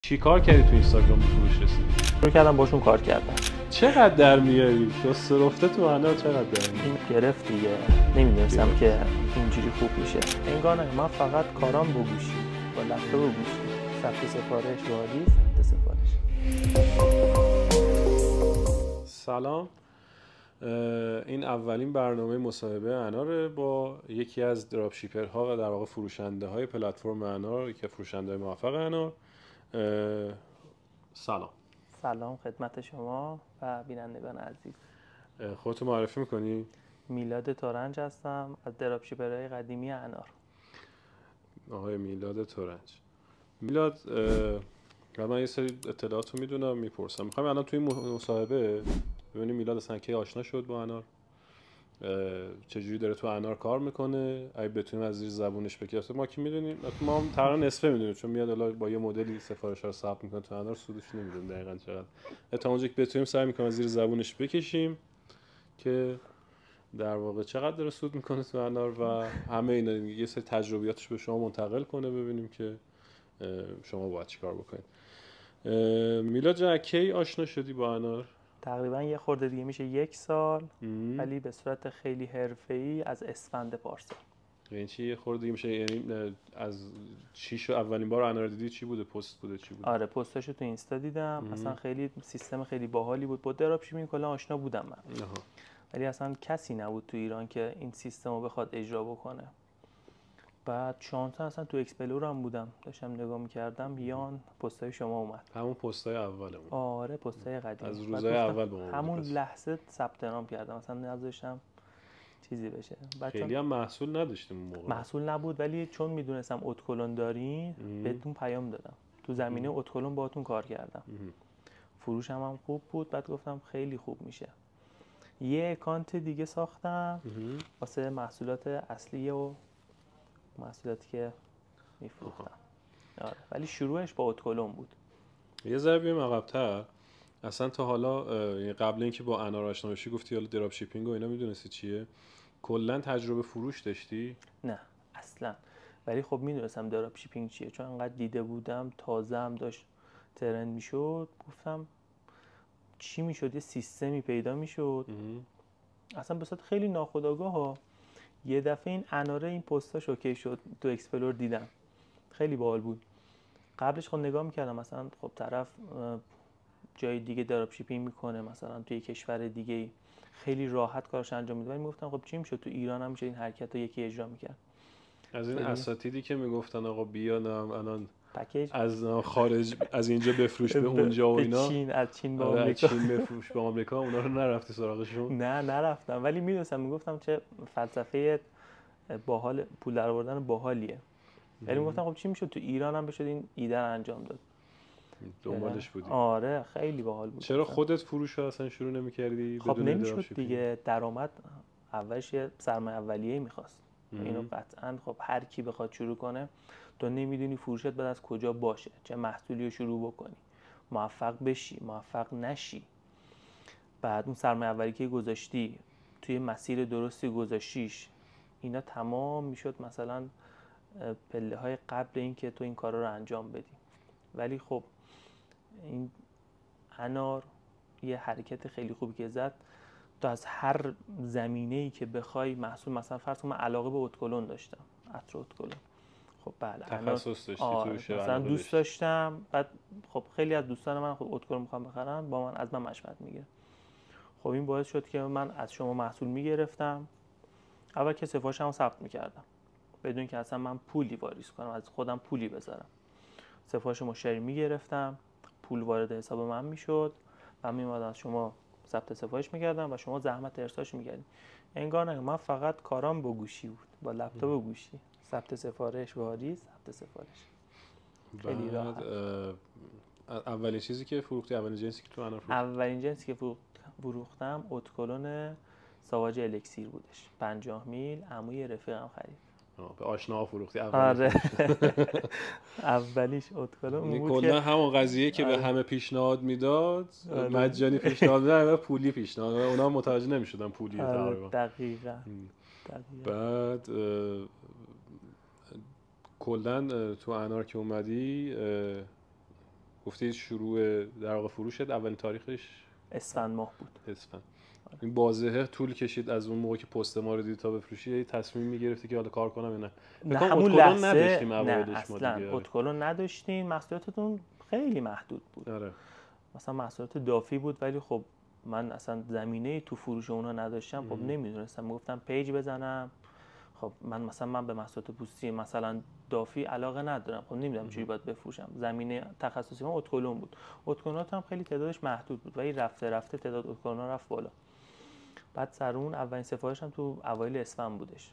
چی کار کردی تو اینستاگرام به فروش رسیدی؟ شروع کردم باشون کار کردم. چقدر در میاری؟ دست رفته تو انار چقدر در میاری؟ این گرفت دیگه. نمیدونستم که اینجوری خوب میشه. انگار نه، من فقط کارام با گوشی، با لپتاپ و گوشی. ثبت سفارش وادی، ثبت سفارش. سلام. این اولین برنامه مصاحبه انار با یکی از دراپشیپرها و در واقع فروشنده های پلتفرم انار که فروشنده موفق انار. سلام خدمت شما و بینندگان عزیز. خودتو معرفی میکنی؟ میلاد تورنج هستم از دراپشیپرهای قدیمی انار. آقای میلاد تورنج. میلاد، من یه سری اطلاعات رو میدونم میپرسم. میخوایم الان توی مصاحبه ببینیم میلاد اصلا کی آشنا شد با انار، چجوری داره تو انار کار میکنه، اگه بتونیم از زیر زبونش بگیریم. ما کی میدونیم، ما هم تقریبا نصفه میدونیم چون میاد الان با یه مدلی سفارش‌ها رو ثبت میکنه تو انار، سودش نمیدونیم دقیقاً چقدر. تا اونجا که بتونیم سعی میکنیم از زیر زبونش بکشیم که در واقع چقدر داره سود میکنه تو انار و همه اینا، یه سری تجربیاتش به شما منتقل کنه، ببینیم که شما باید چیکار بکنید. میلاد جان، کی آشنا شدی با انار؟ تقریبا یه خورده دیگه میشه 1 سال، ولی به صورت خیلی حرفه‌ای از اسفند پارسال. یعنی چی یه خورده دیگه میشه؟ یعنی از چی شو اولین بار انار دیدی؟ چی بوده؟ پست بوده؟ چی بوده؟ آره، پستاشو تو اینستا دیدم. اصلا خیلی سیستم خیلی باحالی بود. با دراپشیپینگ کلا آشنا بودم من. ولی اصلا کسی نبود تو ایران که این سیستم رو بخواد اجرا بکنه. بعد شانس اصلا تو اکسپلور هم بودم، داشتم نگاه می‌کردم، بیان پستای شما اومد. همون پستای اولمون. آره، پستای قدیم. از روزای اول با ما همون لحظه ثبت نام کردم، اصلا نذاشتم چیزی بشه. خیلی هم محصول نداشتیم اون موقع. محصول نبود، ولی چون میدونستم اتکلون دارین بهتون پیام دادم. تو زمینه اتکلون باهاتون کار کردم. فروشم هم خوب بود. بعد گفتم خیلی خوب میشه. یه اکانت دیگه ساختم واسه محصولات اصلی و محصولاتی که میفروختم. آره، ولی شروعش با اتکلون بود. یه ذره بیام عقب‌تر. اصلا تا حالا قبل اینکه با انار آشنا بشی گفتی حالا دراپ شیپینگ و اینا میدونستی چیه؟ کلا تجربه فروش داشتی؟ نه اصلا. ولی خب میدونستم دراپ شیپینگ چیه، چون انقدر دیده بودم، تازه هم داشت ترند میشد. گفتم چی میشد، یه سیستمی پیدا میشد. اصلا به صورت خیلی ناخودآگاه ها یه دفعه این اناره این پستاش اوکی شد، تو اکسپلور دیدم، خیلی باحال بود. قبلش خب نگاه میکردم مثلا خب طرف جای دیگه دراپ شیپینگ میکنه، مثلا توی کشور دیگه خیلی راحت کارش انجام میده، ولی میگفتم خب چی میشد تو ایران هم میشه این حرکت رو یکی اجرا میکرد. از این اساتیدی که میگفتن آقا بیا الان پکیج از خارج از اینجا بفروش به اونجا و اینا، از چین به آمریکا، آمریکا، از چین بفروش به آمریکا، اونا رو نرفتی سراغشون؟ نه نرفتم، ولی میدونستم، میگفتم چه فلسفه باحال، پول درآوردن باحالیه. ولی میگفتم خب چی میشد تو ایران هم بشه این ایده رو انجام داد. دنبالش بودی؟ آره خیلی باحال بود. چرا خودت فروش رو اصلا شروع نمی‌کردی خب بدون نمیشد دیگه، درآمد اولش یه سرمایه اولیه‌ای می‌خواست. اینو قطعاً خب هر کی بخواد شروع کنه، تو نمیدونی فروشت بعد از کجا باشه، چه محصولی رو شروع بکنی، موفق بشی، موفق نشی. بعد اون سرمایه اولی که گذاشتی، توی مسیر درستی گذاشتیش، اینا تمام میشد مثلا پله‌های قبل این که تو این کارا رو انجام بدی. ولی خب این انار یه حرکت خیلی خوبی که زد، تو از هر زمینه‌ای که بخوای محصول، مثلا فرض کن من علاقه به اتکلون داشتم، عطر اتکلون، خب بله تخصص داشتی توش، مثلا دوست داشتم. بعد خب خیلی از دوستان من خب اتکلون میخوام بخرن، با من از من مشورت میگیرن. خب این باعث شد که من از شما محصول میگرفتم. اول که سفارشمو ثبت میکردم بدون که اصلا من پولی واریز کنم، از خودم پولی بذارم. سفارش مشتری میگرفتم، پول وارد حساب من میشد، من میومدم از شما ثبت سفارش میکردم و شما زحمت ارسالش میکردید. انگار نه، من فقط کارام با گوشی بود، با لپتاپ و گوشی. ثبت سفارش واریز، ثبت سفارش. خیلی راحت. اولین چیزی که فروختی، اولین جنسی که تو انار فروختی؟ اولین جنسی که فروختم اتکلون ساواج الکسیر بودش. 50 میل عموی رفیقم خرید. به آشناها فروختی؟ آره. اولیش اتکلون بود که کلا همون قضیه که به همه پیشنهاد میداد، مجانی پیشنهاد میداد، پولی پیشنهاد میداد، اونا متوجه نمیشدن پولیه تقریبا. دقیقاً. بعد کلا تو انار که اومدی گفتی شروع در واقع فروشت اولین تاریخش اسفند ماه بود. اسفند. این بازه طول کشید از اون موقع که پست ما رو دید تا بفروشی، یه تصمیم میگرفتی که حالا کار کنم یا نه؟ نه فکر کنم همون اتکلون لحظه نداشتیم نه اوایلش ما اصلا دیگه. اتکلون نداشتیم، محصولاتتون خیلی محدود بود. آره. مثلا محصولات دافی بود ولی خب من اصلا زمینه تو فروش اونا نداشتم. خب نمیدونستم، میگفتم پیج بزنم. خب من به محصولات پوستی مثلا دافی علاقه ندارم، خب نمیدونم چجوری باید بفروشم. زمینه تخصصی من اتکلون بود. اتکلونات هم خیلی تعدادش محدود بود ولی رفته رفته تعداد اتکلونا رفت بالا. بعد سر اون اولین سفارشم تو اوایل اسفند بودش.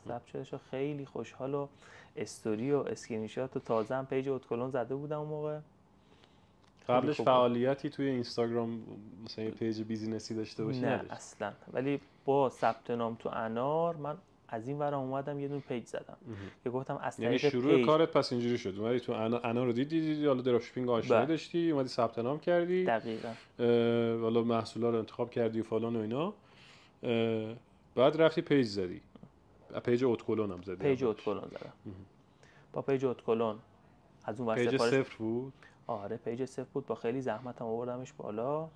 ضبط شدش و خیلی خوشحال و استوری و اسکرین شات و تازه هم پیج اتکلون زده بودم اون موقع. قبلش فعالیتی توی اینستاگرام مثلا یه پیج بیزینسی داشته باشی؟ نه اصلا، ولی با ثبت نام تو انار من از این ورم اومدم یه دونه پیج زدم که گفتم از یعنی طریق شروع پیج کارت پس اینجوری شد، اومدی تو انار رو دیدی حالا دراپ شیپینگ آشنایی داشتی، اومدی ثبت نام کردی دقیقاً، حالا محصولا رو انتخاب کردی و فلان و اینا، بعد رفتی پیج زدی. پیج اتکلون هم زدی؟ پیج اتکلون زدم. با پیج اتکلون از اون ور پیج سفارش صفر بود؟ آره پیج صفر بود، با خیلی زحمتم آوردمش بالا.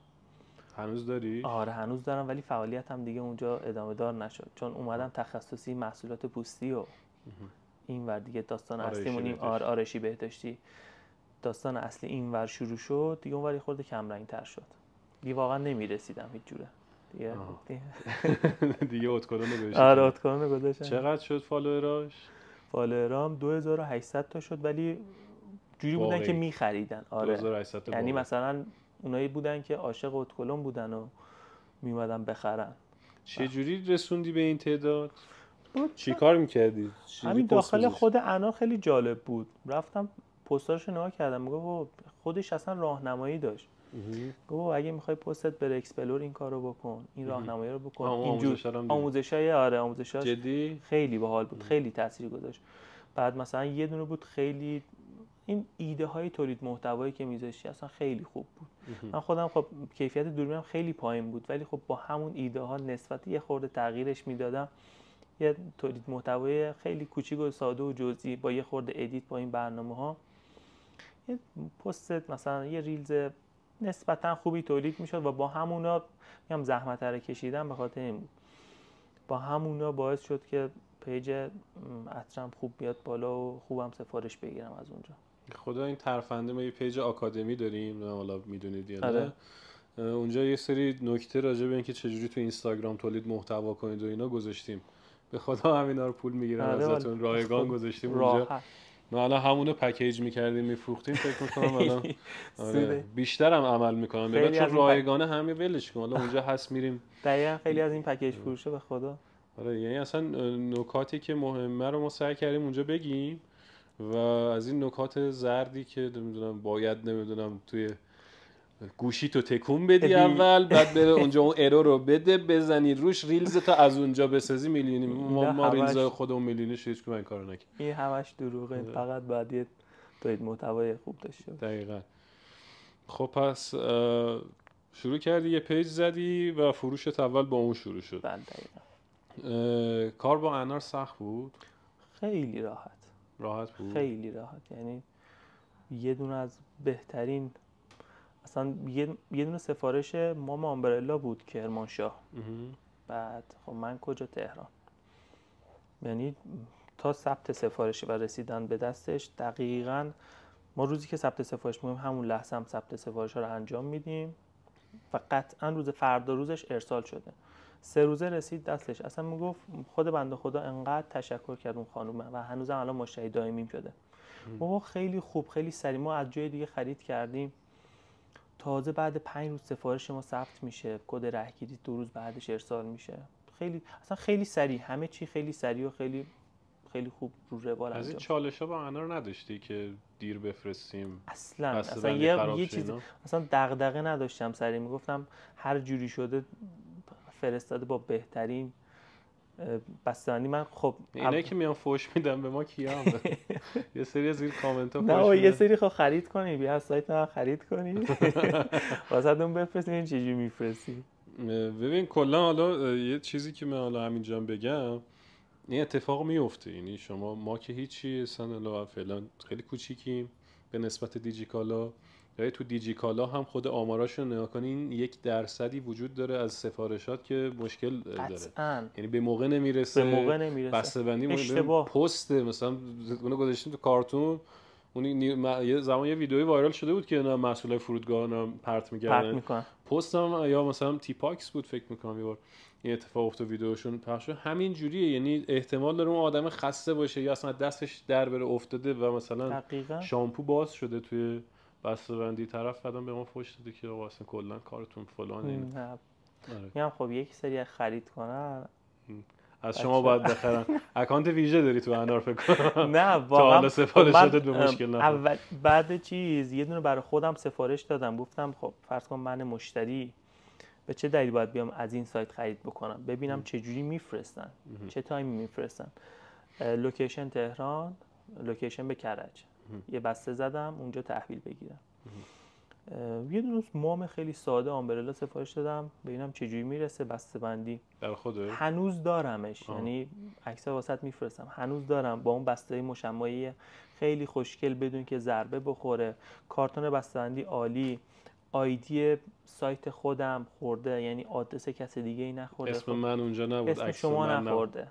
هنوز داری؟ آره هنوز دارم ولی فعالیتم دیگه اونجا ادامه دار نشد چون اومدم تخصصی محصولات پوستی و این ور دیگه داستان اصلیمون آرایشی بهداشتی. داستان اصلی این ور شروع شد دیگه، اون ور خورده کم رنگ تر شد دیگه، واقعا نمیرسیدم هیچ جوره دیگه اتکلون رو گذاشتی. آره اتکلون رو گذاشتم. چقدر شد فالووراش؟ فالوورام 2800 تا شد ولی جوری بودن که میخریدن. آره 2800 تا یعنی مثلا اونایی بودن که عاشق اتکلون بودن و میومدن بخرن. چه جوری رسوندی به این تعداد؟ چی کار میکردی؟ همین داخل خود انار خیلی جالب بود، رفتم پستاشو نگاه کردم، میگه خودش اصلا راهنمایی داشت. گفت اگه میخوای پستت بره اکسپلور این کارو بکن، این راهنمایی رو بکن، اینجور آموزشای آموزشاش جدی خیلی باحال بود، خیلی تاثیر گذاشت. بعد مثلا یه دونه بود خیلی این ایده های تولید محتوایی که میذاشتی اصلا خیلی خوب بود. من خودم خب کیفیت دوربینم خیلی پایین بود ولی خب با همون ایده ها نسبت یه خورده تغییرش میدادم، یه تولید محتوای خیلی کوچیک و ساده و جزئی با یه خورده ادیت با این برنامه‌ها، یه پست مثلا یه ریلز نسبتا خوبی تولید میشد و با همونا میگم زحمت رو کشیدم به خاطر این بود. با همونا باعث شد که پیج اترم خوب بیاد بالا و خوبم سفارش بگیرم از اونجا. خدا این ترفنده ما یه پیج آکادمی داریم، نه حالا میدونید یا نه. اونجا یه سری نکته راجع به اینکه چجوری تو اینستاگرام تولید محتوا کنید و اینا گذاشتیم. به خدا همینا رو پول میگیرن ازتون، رایگان گذاشتیم اونجا. ما الان همونو پکیج میکردیم میفروختیم، فکر میکنم الان بیشترم عمل میکنم ببین چون رایگانه همه ولش کن، حالا اونجا هست میریم. دقیقاً خیلی از این پکیج فروشه به خدا. آره یعنی اصلا نکاتی که مهمه رو ما سعی کردیم اونجا بگیم و از این نکات زردی که نمیدونم باید نمیدونم توی گوشی تو تکون بدی اول، بعد بره اونجا اون ارور رو بده بزنی روش ریلز تا از اونجا بسازی میلیونی. ما ریلز خودمون میلیونی هیچ کدوم این کارو نکردیم. این همش دروغه، فقط باید یه تولید محتوای خوب داشته باشی. دقیقاً. خب پس شروع کردی یه پیج زدی و فروشت اول با اون شروع شد. بله دقیقاً. کار با انار سخت بود؟ خیلی راحت بود. خیلی راحت، یعنی یه دونه از بهترین اصلا یه دونه سفارش مام آمبرلا بود کرمانشاه. بعد خب من کجا تهران، یعنی تا ثبت سفارش و رسیدن به دستش دقیقاً ما روزی که ثبت سفارش می‌کنیم همون لحظه هم ثبت سفارش‌ها رو انجام میدیم و قطعاً روز فردا روزش ارسال شده. 3 روزه رسید دستش. اصلا میگفت خود بنده خدا انقدر تشکر کرد اون خانومه و هنوزم الان مشتری دائمیم شده. بابا خیلی خوب، خیلی سریع. ما از جای دیگه خرید کردیم، تازه بعد 5 روز سفارش ما ثبت میشه، کد رهگیری 2 روز بعدش ارسال میشه. خیلی سریع، همه چی خیلی سریع و خیلی خیلی خوب رو روال انجام. از این چالش‌ها با انار نداشتی که دیر بفرستیم؟ اصلا یه چیز اصلا دغدغه نداشتم، سریع میگفتم هر جوری شده فرستاده با بهترین بسته‌بندی. من خب اینایی که میان فوش میدن به ما کیام؟ یه سری از این کامنت‌ها فوش نه یه سری خب خرید کنی، بیا از سایت ما خرید کنی واسهتون بفرستین. این چجوری میفرستی؟ ببین کلا حالا یه چیزی که من حالا همینجا بگم، این اتفاق میفته. یعنی ما که هیچی اصلا فعلا خیلی کوچیکیم به نسبت دیجیکالا یا تو دیجی کالا هم خود آماراشو نگاه کنین 1% وجود داره از سفارشات که مشکل داره، قطعاً یعنی به موقع نمیرسه، به موقع نمیرسه، بسته‌بندی اشتباه پست مثلا اونو گذاشتیم تو کارتون، اون یه زمان یه ویدیویی وایرال شده بود که اینا مسئولای فرودگاه اینا پرت پرت می‌کردن میکنن. پست هم، یا مثلا تیپاکس بود فکر می‌کنم یه بار این اتفاق افتاد ویدیوشون پخش شد، همین جوریه، یعنی احتمال داره اون آدم خسته باشه یا اصلا دستش در بره افتاده و مثلا دقیقاً شامپو باز شده توی بسته‌بندی، طرف بعدم به ما فوش داده که آقا اصلا کلا کارتون فلان این. نه آره. میگم خب یک سری خرید کنن از شما باید بخرن. اکانت ویژه داری تو انار فکر کنم. نه تا واقعا حالا سفارشاتت به مشکل نخورد. اول بعد چیز یه دونه برای خودم سفارش دادم، گفتم خب فرض کن من مشتری به چه دلیل باید بیام از این سایت خرید بکنم، ببینم چه جوری میفرستن، چه تایمی میفرستن. لوکیشن تهران، لوکیشن به کرج، یه بسته زدم اونجا تحویل بگیرم. یه دونه مام خیلی ساده آمبرلا سفارش دادم ببینم چه جوری میرسه. بسته بندی در خوده هنوز دارمش، یعنی عکس‌ها واسط میفرستم، هنوز دارم با اون بسته مشمعی خیلی خوشگل بدون که ضربه بخوره، کارتون بسته‌بندی عالی، آیدی سایت خودم خورده، یعنی آدرس کسی دیگه ای نخورده، اسم من اونجا نبود، اسم عکس شما من نخورده،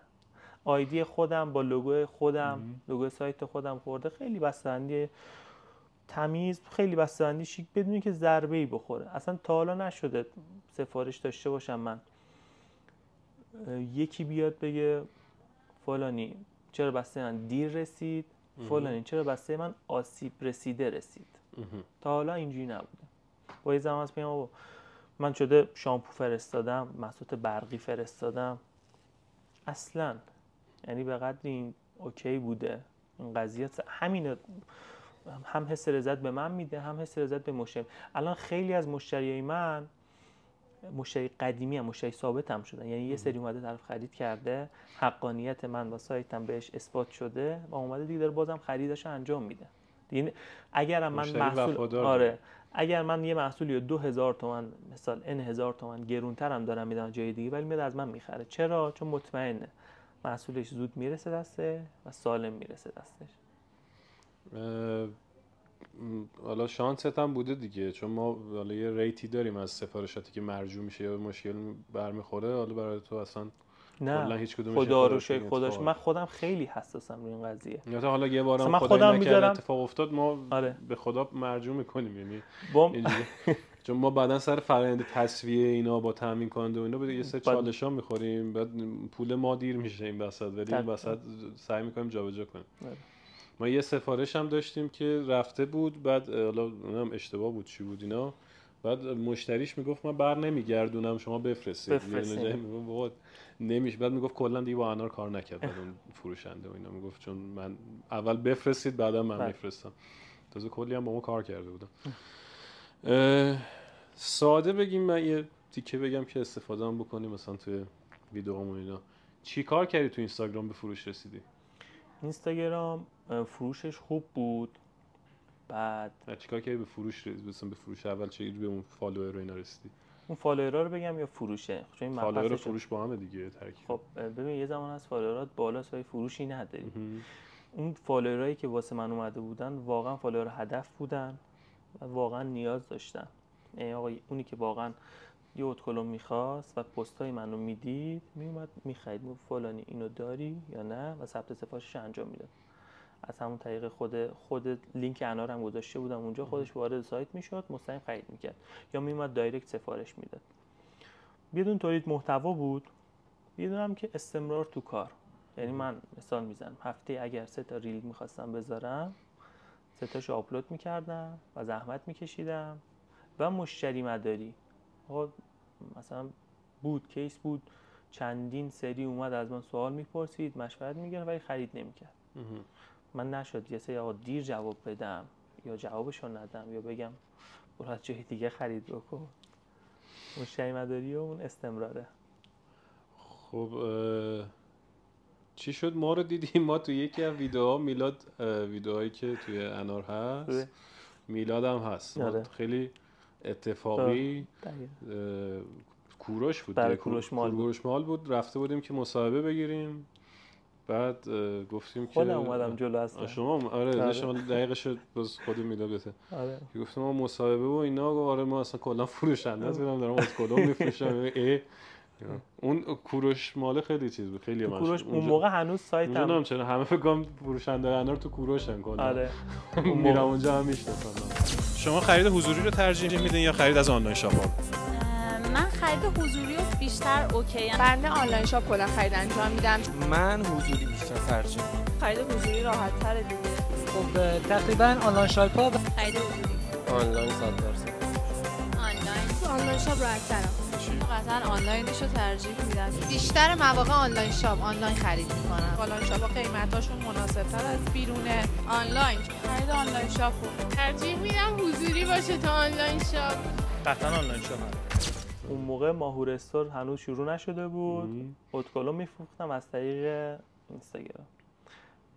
آیدی خودم با لوگو خودم، لوگو سایت خودم خورده. خیلی بسته‌بندی تمیز، خیلی بسته‌بندی شیک بدون که ضربه ای بخوره. اصلا تا حالا نشده سفارش داشته باشم من یکی بیاد بگه فلانی چرا بسته من دیر رسید، فلانی چرا بسته من آسیب رسیده رسید. تا حالا اینجوری نبوده. با یه زمان از پیام بابا من شده شامپو فرستادم، مسحوق برقی فرستادم، اصلا یعنی به قدر این اوکی بوده این قضیه. همین هم حس رضایت به من میده، هم حس رضایت به مشتری. الان خیلی از مشتریای من مشتری قدیمی هم مشتری ثابت هم شدن، یعنی یه سری اومده طرف خرید کرده، حقانیت من و سایتم بهش اثبات شده و اومده دیگه داره بازم خریداشو انجام میده. دیگه اگرم من محصول اگر من یه محصولی رو 2000 تومان مثلا ان هزار تومان گرونترم دارم میدم جای دیگه، ولی میاد از من میخره. چرا؟ چون مطمئنه محصولش زود میرسه دسته و سالم میرسه دستش. حالا شانست هم بوده دیگه، چون ما حالا یه ریتی داریم از سفارشاتی که مرجوع میشه یا مشکل برمیخوره. حالا برای تو اصلا کلا نه هیچ کدومش خدا رو شکر خداش من خودم خیلی حساسم روی این قضیه. یا تا حالا یه بارم من خدای خودم نکرده میذارم اتفاق افتاد ما آره. به خدا مرجوع میکنیم، یعنی اینجوری چون ما بعدن سر فرآیند تسویه اینا با تامین کننده و اینا به یه سری چالشا میخوریم، بعد پول ما دیر میشه این وسط، ولی این وسط سعی میکنیم جابجا کنیم. ما یه سفارش هم داشتیم که رفته بود، بعد حالا اونم اشتباه بود چی بود اینا، بعد مشتریش میگفت من بر نمیگردونم شما بفرستید، یه جایی میگفت بابا نمیشه، بعد میگفت کلا دیگه با انار کار نکرد بعد اون فروشنده و اینا میگفت چون من اول بفرستید بعدا من میفرستم. تازه کلی هم با ما کار کرده بودم. ساده بگیم من یه تیکه بگم که استفاده هم بکنیم مثلا توی ویدیوهامون اینا. چی کار کردی تو اینستاگرام به فروش رسیدی؟ اینستاگرام فروشش خوب بود. بعد چیکار کردی به فروش رسیدی؟ مثلا به فروش اول چه به اون فالوور و اینا رسیدی؟ اون فالوورا رو بگم یا فروشه؟ چون این فالوور و فروش با هم دیگه ترکیب. خب ببین یه زمان از فالوورات بالا سای فروشی نداری. اون فالوورایی که واسه من اومده بودن واقعا فالوور هدف بودن و واقعا نیاز داشتن. یعنی آقا اونی که واقعا یه اتکلون میخواست و پستای منو میدید میومد میخرید، میگفت فلانی اینو داری یا نه و ثبت سفارشش انجام میداد. از همون طریق خود لینک انار هم گذاشته بودم اونجا، خودش وارد سایت میشد مستقیم خرید میکرد یا میومد دایرکت سفارش میداد. یه دونه تولید محتوا بود، یه دونه هم که استمرار تو کار. یعنی من مثال میزنم هفته اگر 3 تا ریل میخواستم بذارم 3 تاشو آپلود میکردم و زحمت میکشیدم و مشتری مداری. آقا مثلا بود کیس بود چندین سری اومد از من سوال میپرسید مشورت میگرفت ولی خرید نمیکرد. من نشد یه سری آقا دیر جواب بدم یا جوابشو ندم یا بگم برو از جای دیگه خرید بکن. مشتری مداری و اون استمراره. خب چی شد ما رو دیدیم؟ ما تو یکی از ویدیوها میلاد، ویدیوهایی که توی انار هست میلاد هم هست. ما خیلی اتفاقی کوروش بود، برای کوروش مال بود، رفته بودیم که مصاحبه بگیریم بعد گفتیم که خودم اومدم جلو اصلا. شما آره شما دقیقه شد باز خود میلاد بده. آره گفتم ما مصاحبه و اینا، گفت آره ما اصلا کلا فروشنده هستم، دارم از کلم میفروشم. اون کوروش مال خیلی چیز بود، خیلی مشهور کوروش اون موقع هنوز سایت هم چرا همه فکر کنم فروشنده انار تو کوروشن کلا. آره میرم اونجا هم میشناسم. شما خرید حضوری رو ترجیح میدین یا خرید از آنلاین شاپ ها؟ من خرید حضوری رو بیشتر اوکی ام. بنده آنلاین شاپ کلا خرید انجام میدم. من حضوری بیشتر ترجیح میدم. خرید حضوری راحت تره دیگه. خب تقریبا آنلاین شاپ ها خرید حضوری آنلاین 100%. آنلاین شاپ راحت تره. قطعا آنلاینش رو ترجیح میدم. بیشتر مواقع آنلاین شاپ آنلاین خرید میکنم. آنلاین شاپ قیمتاشون مناسب‌تر از بیرونه. آنلاین خرید آنلاین شاپ رو ترجیح میدم حضوری باشه تا آنلاین شاپ. قطعا آنلاین شاپ. اون موقع ماهور استور هنوز شروع نشده بود. اتکلو میفروختم از طریق اینستاگرام.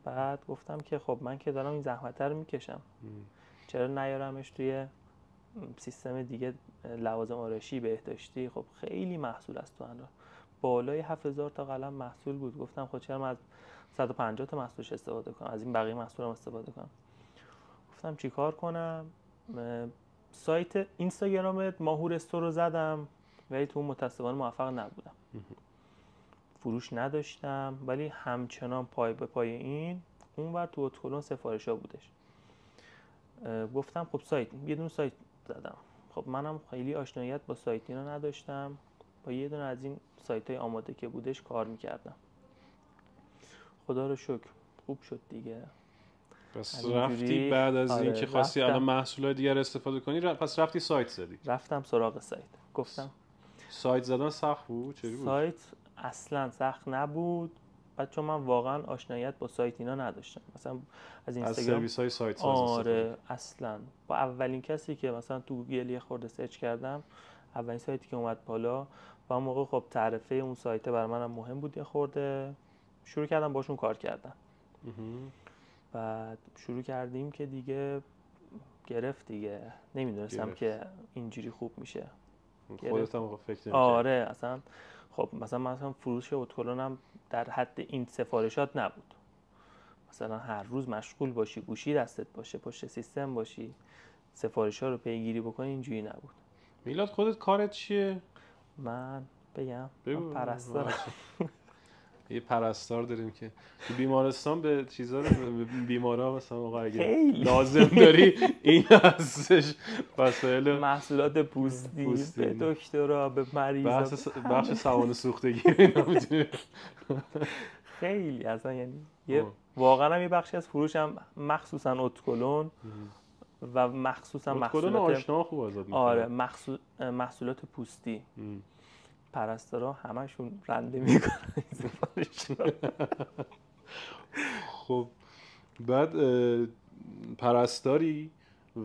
بعد گفتم که خب من که دارم این زحمت رو میکشم، چرا نیارمش توی سیستم دیگه، لوازم آرایشی، بهداشتی. خب خیلی محصول است تو انار، بالای 7000 تا قلم محصول بود. گفتم خب چرا من از 150 تا محصولش استفاده کنم، از این بقیه محصولم استفاده کنم. گفتم چیکار کنم؟ سایت اینستاگرام ماهور استور رو زدم ولی تو متأسفانه موفق نبودم. فروش نداشتم ولی همچنان پای به پای اونور تو اتکلون سفارشا بودش. گفتم خب یه دونه سایت زدم. خب منم خیلی آشناییت با سایت اینا نداشتم، با یه دونه از این سایت‌های آماده که بودش کار میکردم. خدا رو شکر خوب شد دیگه. پس رفتی بعد از این که خواستی الان محصولات دیگر استفاده کنی پس رفتی سایت زدی؟ رفتم سراغ سایت. گفتم سایت زدن سخت بود؟ چطوری بود؟ سایت اصلا سخت نبود، بعد چون من واقعا آشناییت با سایت اینا نداشتم. مثلا از اینستاگرام، از سرویس های سایت ساز آره اصلا با اولین کسی که مثلا تو گوگل یه خورده سرچ کردم، اولین سایتی که اومد بالا و اون موقع خب تعرفه اون سایت برای منم مهم بود، یه خورده شروع کردم باشون کار کردن. بعد شروع کردیم که دیگه گرفت دیگه، نمیدونستم که اینجوری خوب میشه. خودت هم فکر نمی‌کردی؟ آره اصلا خب مثلا فروش اتکلونم در حد این سفارشات نبود. مثلا هر روز مشغول باشی، گوشی دستت باشه، پشت سیستم باشی، سفارش‌ها رو پیگیری بکنی، اینجوری نبود. میلاد خودت کارت چیه؟ من بگم من پرستارم. یه پرستار داریم که تو بیمارستان به چیزا بیمارا مثلا آقا اگه لازم داری این هستش، وسایل محصولات پوستی. به دکترا، به مریضا، بخش سوانح سوختگی اینا میتونی خیلی اصلا یعنی واقعا هم یه بخشی از فروشم مخصوصا اتکلون و مخصوصا محصولات آشنا خوب ازت میکنه. آره محصولات پوستی. پرستارا همشون رنده میکنن. خب بعد پرستاری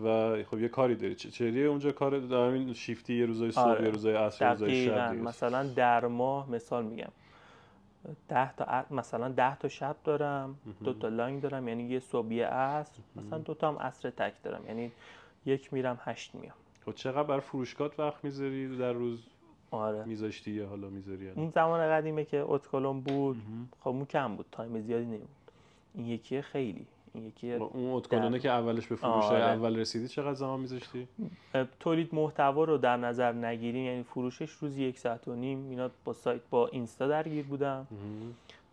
و خب یه کاری داری، چه اونجا کار همین شیفتی، یه روزای صبح، یه روزای عصر، یه روزای شب دیگه. مثلا در ماه مثال میگم 10 تا شب دارم، 2 تا لانگ دارم، یعنی یه صبح یه عصر، مثلا 2 تا هم عصر تک دارم، یعنی 1 میرم 8 میام. خب چقدر برای فروشگاه وقت میذاری در روز؟ آره میذاشتی یا حالا میذاری؟ اون زمان قدیمه که اتکلون بود خب اون کم بود، تایم زیادی نمیبود. این یکی خیلی اون اتکلونه که اولش به فروش اول رسیدی چقدر زمان میذاشتی؟ تولید محتوا رو در نظر نگیریم، یعنی فروشش روزی 1.5 ساعت اینا با سایت با اینستا درگیر بودم،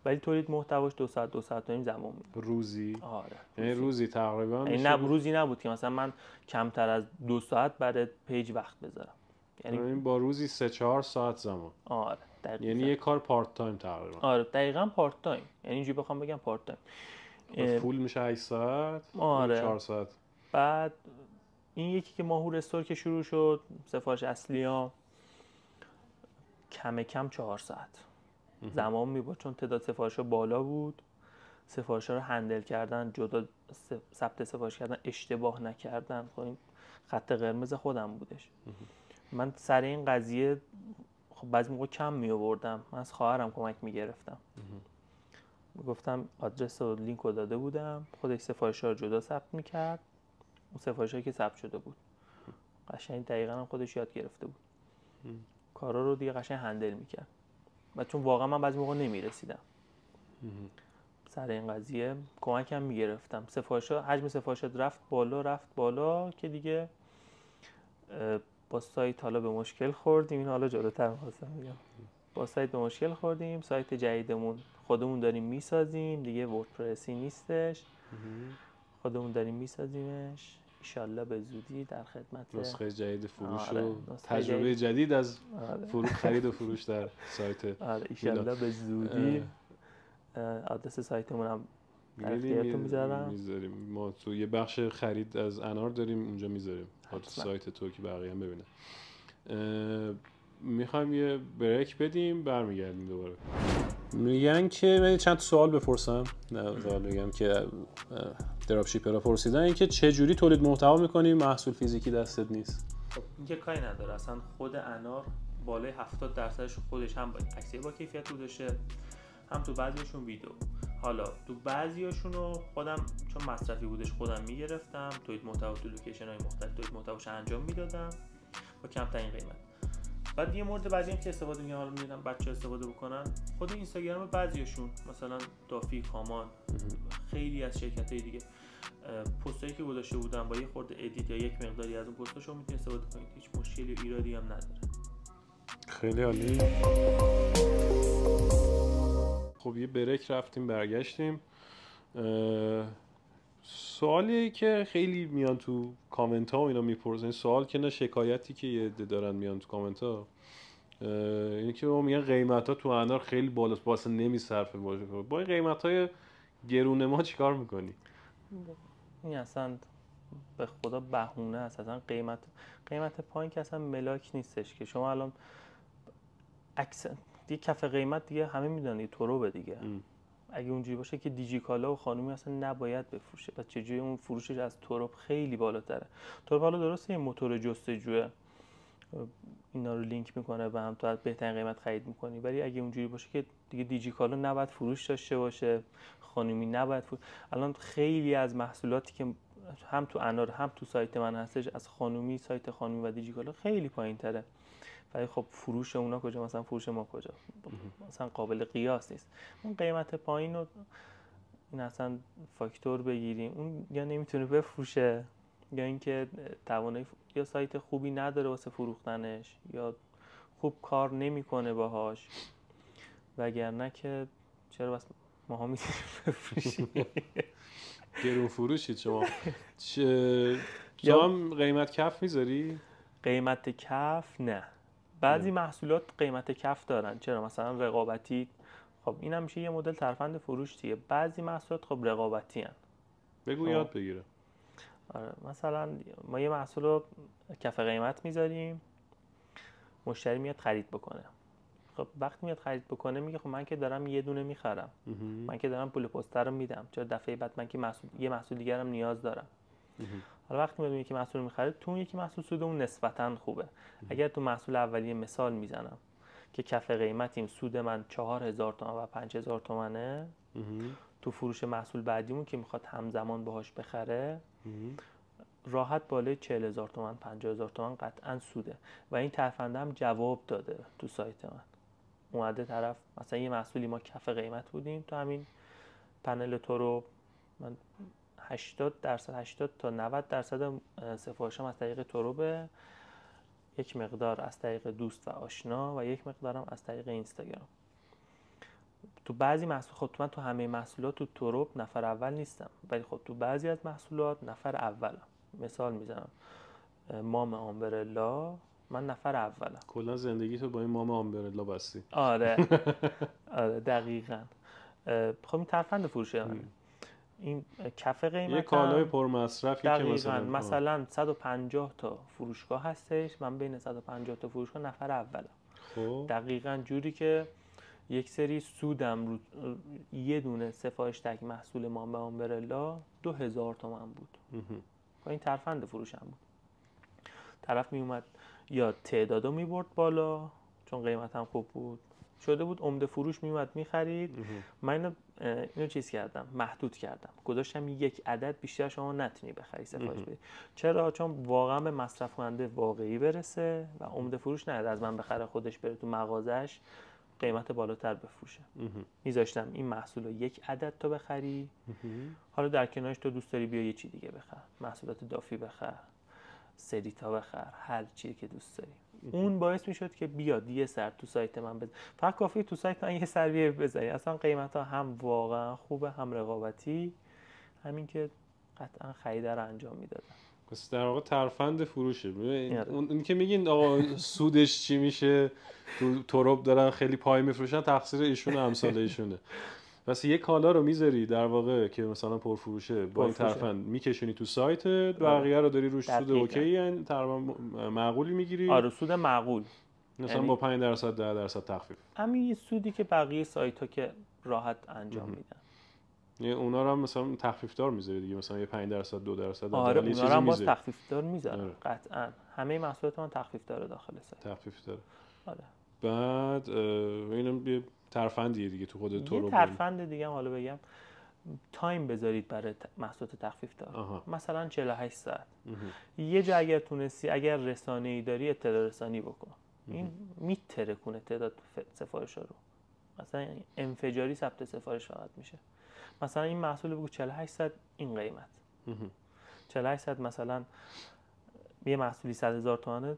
ولی تولید محتواش 2 ساعت 2 ساعت و نیم زمان بود. روزی؟ آره یعنی روزی تقریبا یعنی نه روزی نبود که مثلا من کمتر از 2 ساعت برای پیج وقت بذارم، یعنی با روزی 3-4 ساعت زمان. آره دقیقاً. یعنی یه کار پارت تایم تقریبا. آره دقیقاً پارت تایم، یعنی اینجوری بخوام بگم پارت تایم. فول میشه 8 ساعت. آره 4 ساعت. بعد این یکی که ماهور استور که شروع شد، سفارش اصلی‌ها کم 4 ساعت زمان میبرد، چون تعداد سفارش‌ها بالا بود. سفارش‌ها رو هندل کردن، جدا ثبت سفارش کردن، اشتباه نکردن، خب این خط قرمز خودم بودش. من سر این قضیه خب بعضی موقع کم می آوردم، من از خواهرم کمک میگرفتم. گفتم آدرس و لینک رو داده بودم، خودش سفارش‌ها رو جدا ثبت میکرد، اون سفارش‌هایی که ثبت شده بود قشنگ دقیقاً هم خودش یاد گرفته بود، کارا رو دیگه قشنگ هندل میکرد. و چون واقعا من بعضی موقع نمیرسیدم، سر این قضیه کمکم میگرفتم. حجم سفارشات رفت بالا که دیگه با سایت حالا به مشکل خوردیم. این حالا جلوتر می‌خواستم بگم. با سایت به مشکل خوردیم. سایت جدیدمون خودمون داریم میسازیم دیگه، وردپرسی نیستش، خودمون داریم میسازیمش. ایشالله به زودی در خدمت نسخه جدید فروش آره، و تجربه جدید از خرید و فروش در سایت. آره ایشالله به زودی. آدرس سایتمون هم در اختیارتون میذاریم. ما تو یه بخش خرید از انار داریم اونجا میذاریم تو سایت تو که بقیه هم ببینن. میخوایم یه بریک بدیم برمیگردیم دوباره. میگن که من چند تا سوال بپرسم. میگم که دراپ شیپرها پرسیدن این که چه جوری تولید محتوا می‌کنی محصول فیزیکی دستت نیست. خب این که کاری نداره، اصلا خود انار بالای 70% خودش هم عکسای با کیفیت رو داشته، هم تو بعضیشون ویدیو. حالا تو بعضیاشون رو خودم چون مصرفی بودش خودم میگرفتم، تولید محتوا تو لوکیشن‌های مختلف تولید محتواش انجام میدادم با کمترین قیمت. بعد یه مورد بعضی هم که استفاده می‌کنم، حالا می‌بینم بچه‌ها استفاده بکنن، خود اینستاگرام بعضیاشون مثلا دافی، کامان، خیلی از شرکت‌های دیگه پستایی که گذاشته بودن با یه خورده ادیت یا یک مقداری از اون پستاشو میتونید استفاده کنید، هیچ مشکلی و ایرادی هم نداره. خیلی عالی. خب یه بریک رفتیم برگشتیم. سوالی که خیلی میان تو کامنت ها و اینا میپرسن، سوال که نه شکایتی که یه عده دارن میان تو کامنت ها، اینه که میگن قیمت ها تو انار خیلی بالاست، واسه نمیصرفه باشه. با این قیمت های گرون ما چیکار میکنی؟ این اصلا به خدا بهونه است. اصلا قیمت پایین که اصلا ملاک نیستش که شما الان دیگه کف قیمت دیگه همه میدونن تروبه دیگه. اگه اونجوری باشه که دیجیکالا و خانومی اصلا نباید بفروشه و چجوری اون فروشش از تروب خیلی بالاتره. تروب حالا درسته این موتور جستجوه اینا رو لینک میکنه به هم، تو از بهترین قیمت خرید میکنی، ولی اگه اونجوری باشه که دیگه دیجیکالا نباید فروش داشته باشه، خانومی نباید الان خیلی از محصولاتی که هم تو انار هم تو سایت من هستش از خانومی، سایت خانومی و دیجیکالا خیلی پایین تره، ولی خب فروش اونا کجا، مثلا فروش ما کجا، مثلا قابل قیاس نیست. اون قیمت پایین رو این اصلا فاکتور بگیریم، اون یا نمیتونه بفروشه یا اینکه توانایی یا سایت خوبی نداره واسه فروختنش یا خوب کار نمیکنه باهاش، وگرنه که چرا بس ماها میتونیم بفروشیم. گرون فروشید شما. شما هم قیمت کف میذاری؟ قیمت کف نه، بعضی محصولات قیمت کف دارن. چرا؟ مثلا رقابتی، خب این هم میشه یه مدل ترفند فروش دیگه. بعضی محصولات خب رقابتی هن. بگو یاد بگیره. آره مثلا ما یه محصول رو کف قیمت میذاریم، مشتری میاد خرید بکنه. خب وقتی میاد خرید بکنه میگه خب من که دارم یه دونه میخرم، من که دارم پول پستر رو میدم، چرا دفعه بعد من که یه محصول دیگرم نیاز دارم. حالا وقتی میاد یکی محصول میخره، تو یکی محصول سودمون نسبتاً خوبه. اگر تو محصول اولیه مثال میزنم که کف قیمتیم سود من 4000 تومان و 5000 تومانه، تو فروش محصول بعدیمون که میخواد همزمان باهاش بخره راحت بالای 40000 تومان 50000 تومان قطعا سوده. و این ترفنده هم جواب داده تو سایت من، اومده طرف مثلا یه محصولی ما کف قیمت بودیم تو همین پنل تورو، من 80 تا 90% سفارشم از طریق توروبه، یک مقدار از طریق دوست و آشنا و یک مقدارم از طریق اینستاگرام. تو بعضی محصول، خب من تو همه محصولات تو توروب نفر اول نیستم، ولی خب تو بعضی از محصولات نفر اولم. مثال میزنم مام آمبرلا، من نفر اولم. کلا زندگی تو با این مام آمبرلا بستی. آره آره دقیقاً. خب این ترفند فروشه این کف قیمت یه کالای پرمصرفی که مثلا 150 تا فروشگاه هستش، من بین 150 تا فروشگاه نفر اولم. خب دقیقاً جوری که یک سری سودم رو یه دونه سفارش تک محصول مام آمبرلا 2000 تومان بود. این ترفند فروشم بود. طرف می اومد یا تعدادو می برد بالا چون قیمتم خوب بود، شده بود عمده فروش می اومد می خرید. من اینو چیز کردم، محدود کردم، گذاشتم یک عدد بیشتر شما نتونی بخری سفارش بدی. چرا؟ چون واقعا به مصرف کننده واقعی برسه و عمده فروش نه از من بخره خودش بره تو مغازش قیمت بالاتر بفروشه. میذاشتم این محصول رو 1 عدد تا بخری، حالا در کنارش تو دوست داری بیا یه چی دیگه بخر، محصولات دافی بخر، سریتا بخر، هر چیزی که دوست داری. اون باعث میشد که بیاد یه سر تو سایت من بزنی. فقط کافیه تو سایت من یه سر بزنی، اصلا قیمت ها هم واقعا خوبه هم رقابتی، همین که قطعا خریده رو انجام میدادن. پس در واقع ترفند فروشه. اون که میگین آقا سودش چی میشه، تو توراب دارن خیلی پای میفروشن، تقصیر ایشون و امثال ایشونه. پس یه کالا رو میذاری در واقع که مثلا پرفروشه، با این ترفند میکشونی تو سایتت، بقیه رو داری روش سود اوکی، یعنی تقریبا معقولی میگیری. آره سود معقول، مثلا با 5% 10% تخفیف. همین سودی که بقیه سایت‌ها که راحت انجام میدن. یعنی اونا رو هم مثلا تخفیف دار میذاری دیگه، مثلا یه 5% 2%. آره اونا رو هم باز تخفیف دار میذارن. قطعا همه محصولات من تخفیف داره داخل سایت. تخفیف داره. آره. بعد اینم یه ترفندیه دیگه تو خود تو رو. یه ترفند دیگه هم حالا بگم، تایم بذارید برای محصولات تخفیف دار. مثلا 48 ساعت. یه جا اگر تونستی، اگر رسانه‌ای داری اطلاع رسانی بکن. این میترکونه تعداد سفارش‌ها رو. مثلا انفجاری ثبت سفارش فقط میشه. مثلا این محصول بگو 48 ساعت این قیمت. 48 ساعت مثلا یه محصولی 100,000 تومانه،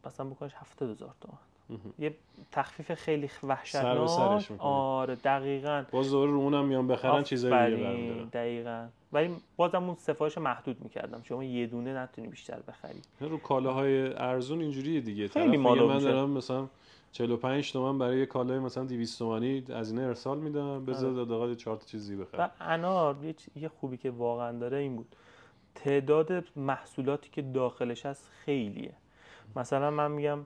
مثلا بکنش 70,000 تومان. یه تخفیف خیلی وحشتناک. آره دقیقاً. باز دوباره رو اونم میان بخرن چیزای دیگه برمی‌دارن. دقیقاً. ولی بازم اون سفارش محدود می‌کردم. شما یه دونه نتونی بیشتر بخری. رو کالاهای ارزون اینجوریه دیگه. خیلی مالو من دارم مثلا 45 تومن برای یه کالای مثلا 200 تومانی هزینه ارسال میدم، بذار حداقل 4 تا چیزی بخرم. و انار یه خوبی که واقعا داره این بود، تعداد محصولاتی که داخلش هست خیلیه. مثلا من میگم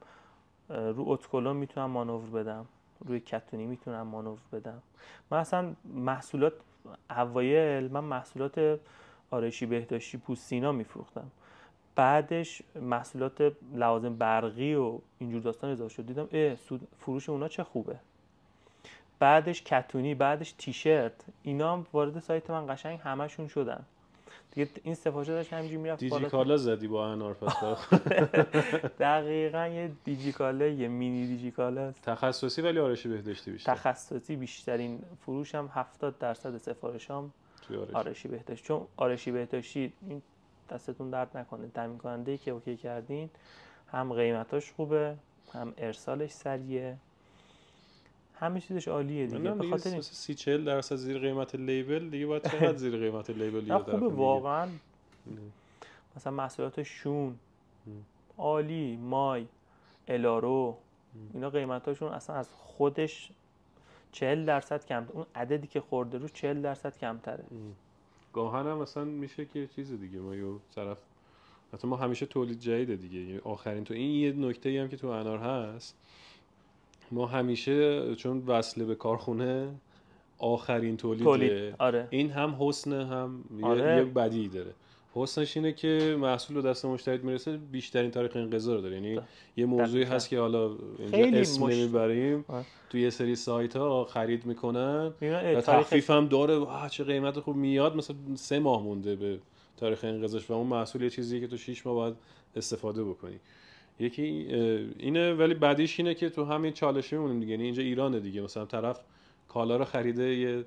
رو اتکلون میتونم مانور بدم، روی کتونی میتونم مانور بدم. من اصلا محصولات اوایل من محصولات آرایشی بهداشتی پوستینا میفروختم، بعدش محصولات لوازم برقی و اینجور داستان اضافه شد، دیدم فروش اونا چه خوبه. بعدش کتونی، بعدش تیشرت، اینا هم وارد سایت من قشنگ همشون شدن دیگه. این سفارشات داشت همینجوری میرفت بالا. دیجیکالا زدی با انار پس. دقیقاً یه دیجیکالا، یه مینی دیجیکالا است. تخصصی ولی آرایشی بهداشتی بیشتر. تخصصی بیشترین فروشم 70% سفارشام آرایشی بهداشتی. چون آرایشی بهداشتی این دستتون درد نکنه، تامین کننده ای که اوکی کردین هم قیمتاش خوبه، هم ارسالش سریعه، همه چیزش عالیه دیگه. به خاطر این 30-40% زیر قیمت لیبل دیگه، باید چقدر زیر قیمت لیبل یاد خوبه واقعا. مثلا محصولات شون عالی، مای، الارو، اینا قیمتاشون اصلا از خودش 40% کمتر، اون عددی که خورده رو 40% کمتره. گاهن هم مثلا میشه که چیز دیگه، ما یه طرف مثلا ما همیشه تولید جدیده دیگه، آخرین تو این یه نکته‌ای هم که تو انار هست، ما همیشه چون وصله به کارخونه آخرین تولید. آره. این هم حسن هم آره. یه بدی داره. حسنش اینه که محصول رو دست مشتری میرسه بیشترین تاریخ انقضا رو داره. یعنی یه موضوعی هست که حالا اینجا اسم نمیبریم، تو یه سری سایت ها خرید میکنن و تخفیف هم داره، چه قیمت خوب میاد، مثلا 3 ماه مونده به تاریخ انقضاش و اون محصول یه چیزیه که تو 6 ماه باید استفاده بکنی. یکی اینه، ولی بعدیش اینه که تو همین چالشه میمونیم دیگه. یعنی اینجا ایرانه دیگه، مثلا طرف کالا رو خریده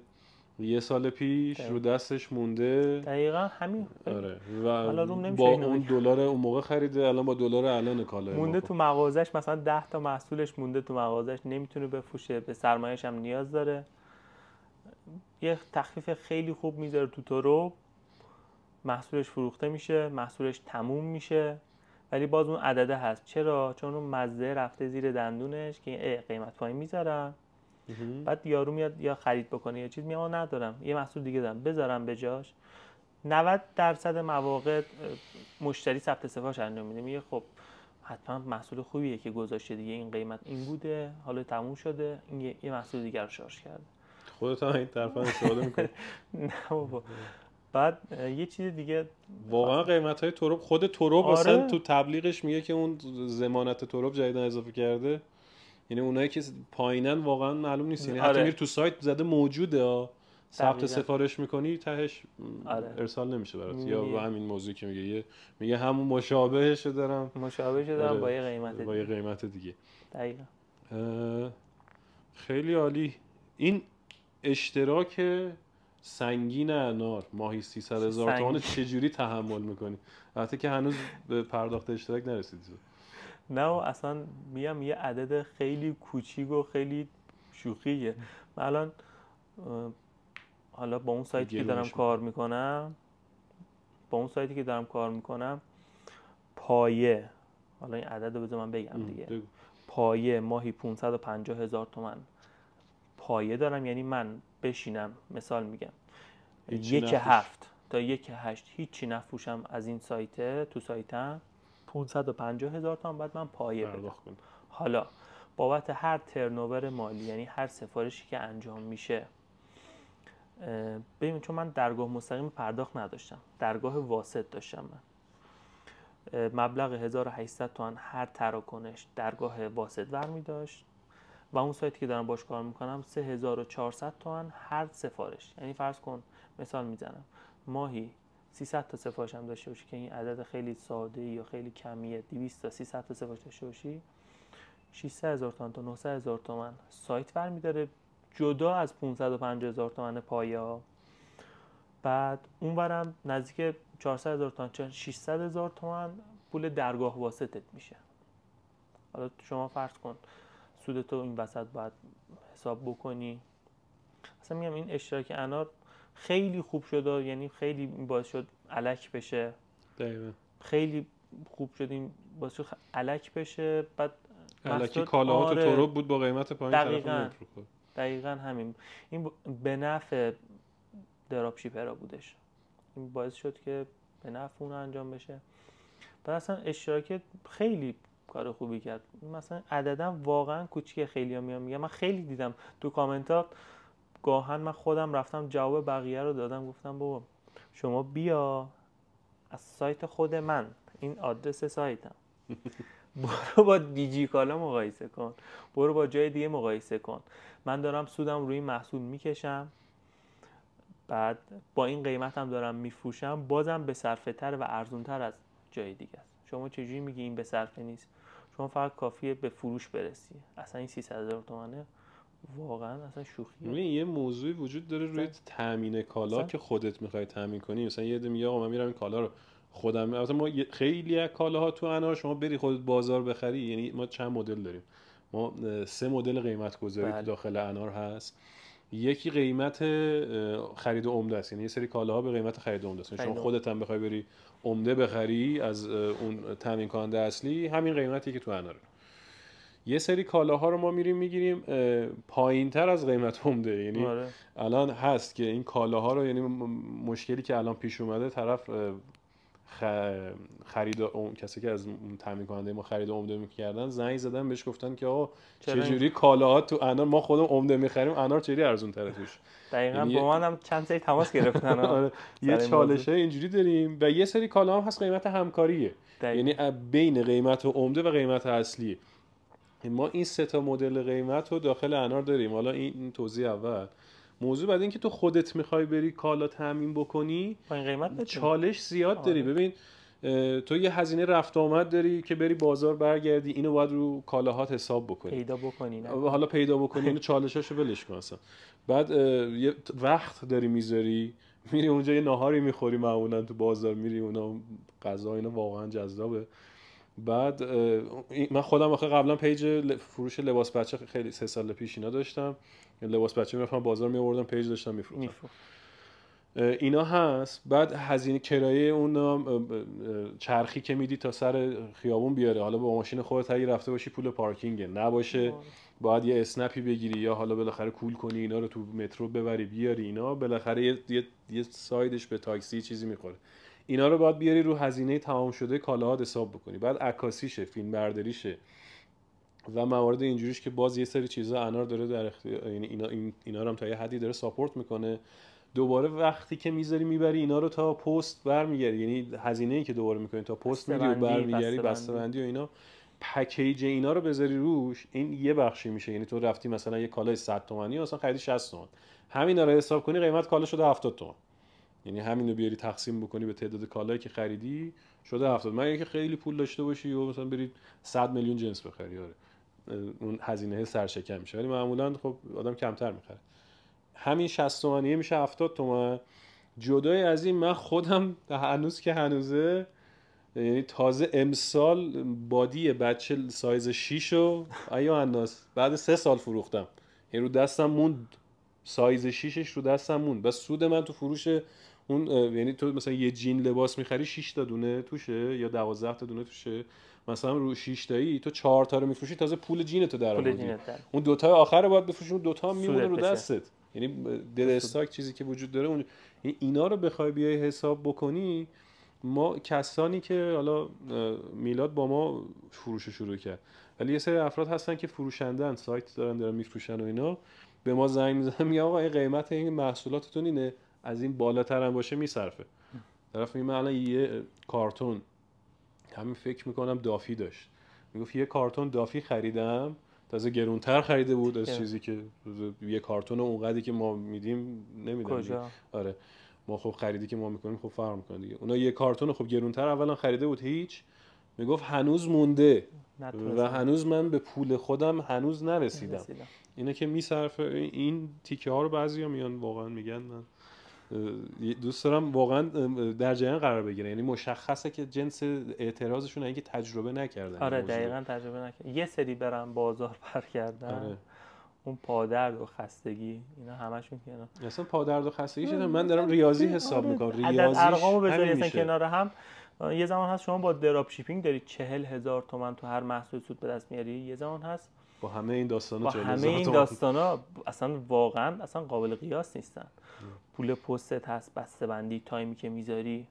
یه سال پیش رو دستش مونده. دقیقاً همین. آره. و با اون دلار اون موقع خریده، الان با دلار الان کالا مونده تو مغازش، مثلا 10 تا محصولش مونده تو مغازش، نمیتونه بفروشه، به سرمایه‌اش هم نیاز داره. یه تخفیف خیلی خوب میذاره تو تورو، محصولش فروخته میشه، محصولش تموم میشه، ولی باز اون عدده هست. چرا؟ چون اون مزه رفته زیر دندونش که قیمت پایین میذارم، بعد یارو میاد یا خرید بکنه یا چیز، میگه ندارم، یه محصول دیگه دارم بذارم به جاش. 90% مواقع مشتری ثبت سفارش انجام میده، میگه خب حتما محصول خوبیه که گذاشته دیگه، این قیمت این بوده، حالا تموم شده، این یه محصول دیگه رو شارژ کرده. خودت هم این طرفا استفاده میکنی؟ نه بابا. بعد یه چیز دیگه، واقعا قیمت‌های توراب، خود توراب مثلا تو تبلیغش میگه که اون ضمانت توراب جدیدن اضافه کرده. یعنی اونایی که پایینن واقعا معلوم نیست. یعنی حتی میری تو سایت زده موجوده، ثبت سفارش میکنی تهش ارسال نمیشه برات. یا با همین موضوعی که میگه همون مشابهشو دارم با یه قیمت دیگه. با یه قیمت دیگه. دقیقاً. خیلی عالی. این اشتراک سنگین انار ماهی 300,000 تومان چجوری تحمل میکنی؟ البته که هنوز به پرداخت اشتراک نرسیدی. نه و اصلا میگم یه عدد خیلی کوچیک و خیلی شوخیه. من الان حالا با اون سایتی که دارم کار میکنم پایه، حالا این عدد رو بذار من بگم دیگه، پایه ماهی 550,000 تومان پایه دارم. یعنی من بشینم مثال میگم 1/7 تا 1/8 هیچی نفروشم از این سایت، تو سایتم 550,000 تومان بعد من پایه بدم. حالا بابت هر ترنوور مالی، یعنی هر سفارشی که انجام میشه، ببین چون من درگاه مستقیم پرداخت نداشتم، درگاه واسط داشتم، من مبلغ 1800 تومان هر تراکنش درگاه واسط برمی داشت و اون سایتی که دارم باش کار میکنم 3400 تومان هر سفارش. یعنی فرض کن مثال میزنم ماهی 300 تا سفارش هم داشته باشی که این عدد خیلی ساده یا خیلی کمیه، 200 تا 300 تا سفارش داشته باشی 600,000 تومان تا 900,000 تومان سایت برمی داره جدا از 550,000 تومان پایه ها. بعد اونورم نزدیک 400,000 تومان 600,000 تومان پول درگاه واسطت میشه. حالا شما فرض کن سودتو این وسط باید حساب بکنی. اصلا میگم این اشتراک انار خیلی خوب شده، یعنی خیلی باعث شد الک بشه. دقیقاً خیلی خوب شد این باعث شد الک بشه. بعد الکی کالاها تو تورو بود با قیمت پایین طرف دقیقاً همین. این به نفع دراپ شیپرها بودش، این باعث شد که به نفع اون انجام بشه. بعد اصلا اشتراک خیلی کار خوبی کرد. مثلا عددم واقعا کوچیکه، خیلی‌ها میگم من خیلی دیدم تو کامنتات، گاهن من خودم رفتم جواب بقیه رو دادم، گفتم بابا شما بیا از سایت خود من، این آدرس سایتم، برو با دیجی کالا مقایسه کن، برو با جای دیگه مقایسه کن. من دارم سودم روی محصول میکشم، بعد با این قیمتم دارم میفروشم، بازم به صرفه تر و ارزون تر از جای دیگه است. شما چجوری میگی این به صرفه نیست؟ شما فقط کافیه به فروش برسی. اصلا این 300,000 تومانه واقعا اصلا شوخیه. ببین یه موضوعی وجود داره روی تامین کالا که خودت میخوای تامین کنی. مثلا یه عده میگه آقا من میرم این کالا رو خودم، مثلا ما خیلی از کالاها تو انار شما بری خودت بازار بخری. یعنی ما چند مدل داریم، ما 3 مدل قیمت گذاری تو داخل انار هست. یکی قیمت خرید عمده است، یعنی یه سری کالاها به قیمت خرید عمده است. شما خودت هم بخوای بری عمده بخری از اون تامین کننده اصلی، همین قیمتی که تو اناره. یه سری کالاها رو ما میریم میگیریم پایین‌تر از قیمت عمده. یعنی الان هست که این کالاها رو، یعنی مشکلی که الان پیش اومده، طرف خرید کسی که از تامین کننده ما خرید عمده میکردن زنگ زدن بهش گفتن که آقا چجوری کالاها تو انار ما خودمون عمده میخریم، انار چجوری ارزون تره توش. دقیقاً یعنی با من هم چند سری تماس گرفتن. آره یه چالشه اینجوری داریم. و یه سری کالاها هم هست قیمت همکاریه، یعنی بین قیمت عمده و قیمت اصلی. ما این 3 تا مدل قیمت رو داخل انار داریم. حالا این توضیح اول. موضوع بعد این که تو خودت میخوای بری کالا تامین بکنی، با این قیمت چالش زیاد داری. ببین تو یه هزینه رفت آمد داری که بری بازار برگردی، اینو باید رو کالاهات حساب بکنی، پیدا بکنی. حالا پیدا بکنی اینو چالشاشو ولش کن اصلا. بعد یه وقت داری میذاری، میری اونجا یه ناهاری میخوری، معمولا تو بازار میری اونا غذا اینا واقعا جذابه. بعد من خودم آخه قبلا پیج فروش لباس بچه خیلی 3 سال پیش اینا داشتم، لباس بچه میرفتم بازار میآوردم پیج داشتم میفروختم. اینا هست. بعد هزینه کرایه اون چرخی که میدی تا سر خیابون بیاره، حالا با ماشین خودت اگه رفته باشی پول پارکینگ نباشه، باید یه اسنپی بگیری یا حالا بالاخره کول کنی اینا رو تو مترو ببری بیاری، اینا بالاخره یه سایدش به تاکسی چیزی میخوره. اینا رو باید بیاری رو هزینه تمام شده کالاها حساب بکنی. بعد عکاسیشه، فیلم برداریشه و موارد اینجوریش که باز یه سری چیزا انار داره در اختیار، یعنی اینا رو هم تا یه حدی داره ساپورت میکنه. دوباره وقتی که میذاری میبری اینا رو تا پست برمیگردی، یعنی هزینه‌ای که دوباره میکنی تا پست میری و برمیگردی، بسته‌بندی و اینا، پکیج اینا رو بذاری روش، این یه بخشی میشه. یعنی تو رفتی مثلا یه کالای 100 تومانی مثلا خریدی 60 تومن، همینا رو حساب کنی قیمت کالا شده 70 تومن. یعنی همین رو بیاری تقسیم بکنی به تعداد کالایی که خریدی شده 70. من اینکه خیلی پول داشته باشی و مثلا برید 100 میلیون جنس بخری، آره اون هزینه سرشکم میشه، ولی معمولا خب آدم کمتر میخره. همین 60 تومانیه میشه 70 تومن. جدای از این من خودم هنوز که هنوزه، یعنی تازه امسال بادی بچه سایز 6 رو ایا الناس بعد 3 سال فروختم، یعنی رو دستم موند، سایز 6ش رو دستم موند. بس سود من تو فروش اون، یعنی تو مثلا یه جین لباس میخری 6 تا دونه توشه یا 12 تا دونه توشه، مثلا رو 6 تایی تو 4 تا رو میفروشی، تازه پول جینتو در آوردی. اون دو تا آخر رو باید بفروشی، اون دو تا هم میمونه رو دستت. یعنی دل استاک چیزی که وجود داره اون، اینا رو بخوای بیای حساب بکنی، ما کسانی که حالا میلاد با ما فروش شروع کرد، ولی یه سری افراد هستن که فروشندن، سایت دارن میفروشن و اینا، به ما زنگ میزنن میگن آقا این قیمت این محصولاتتون اینه، از این بالاتر هم باشه میصرفه. طرف میگه من الان یه کارتون، همین فکر میکنم دافی داشت، میگفت یه کارتون دافی خریدم، تازه گرونتر خریده بود از چیزی که یه کارتون اونقدری که ما میدیم نمیدم کجا؟ آره ما خب خریدی که ما میکنیم خب فرق میکنه دیگه. اونا یه کارتون خب گرونتر اولا خریده بود هیچ، میگفت هنوز مونده و هنوز من به پول خودم هنوز نرسیدم. اینا که میصرفه این تیکه ها رو بعضیا میان واقعا میگن من دوست دارم واقعا در جریان قرار بگیرن، یعنی مشخصه که جنس اعتراضشون اینه که تجربه نکردن. آره دقیقاً تجربه نکردن. یه سری برن بازار برگردن. آره. اون پادرد و خستگی اینا همشون کنار. اصلا پادرد و خستگی شده من دارم ریاضی حساب میکنم، ریاضیش ارقامو بذاری اصلا کنار هم. یه زمان هست شما با دراپ شیپینگ داری 40,000 تومان تو هر محصول سود به دست میاری، یه زمان هست با همه این داستانا 40,000 تومان، همه این داستانا اصلا واقعا اصلا قابل قیاس نیستن. پول پستت هست، بسته‌بندی، تایمی که میذاری.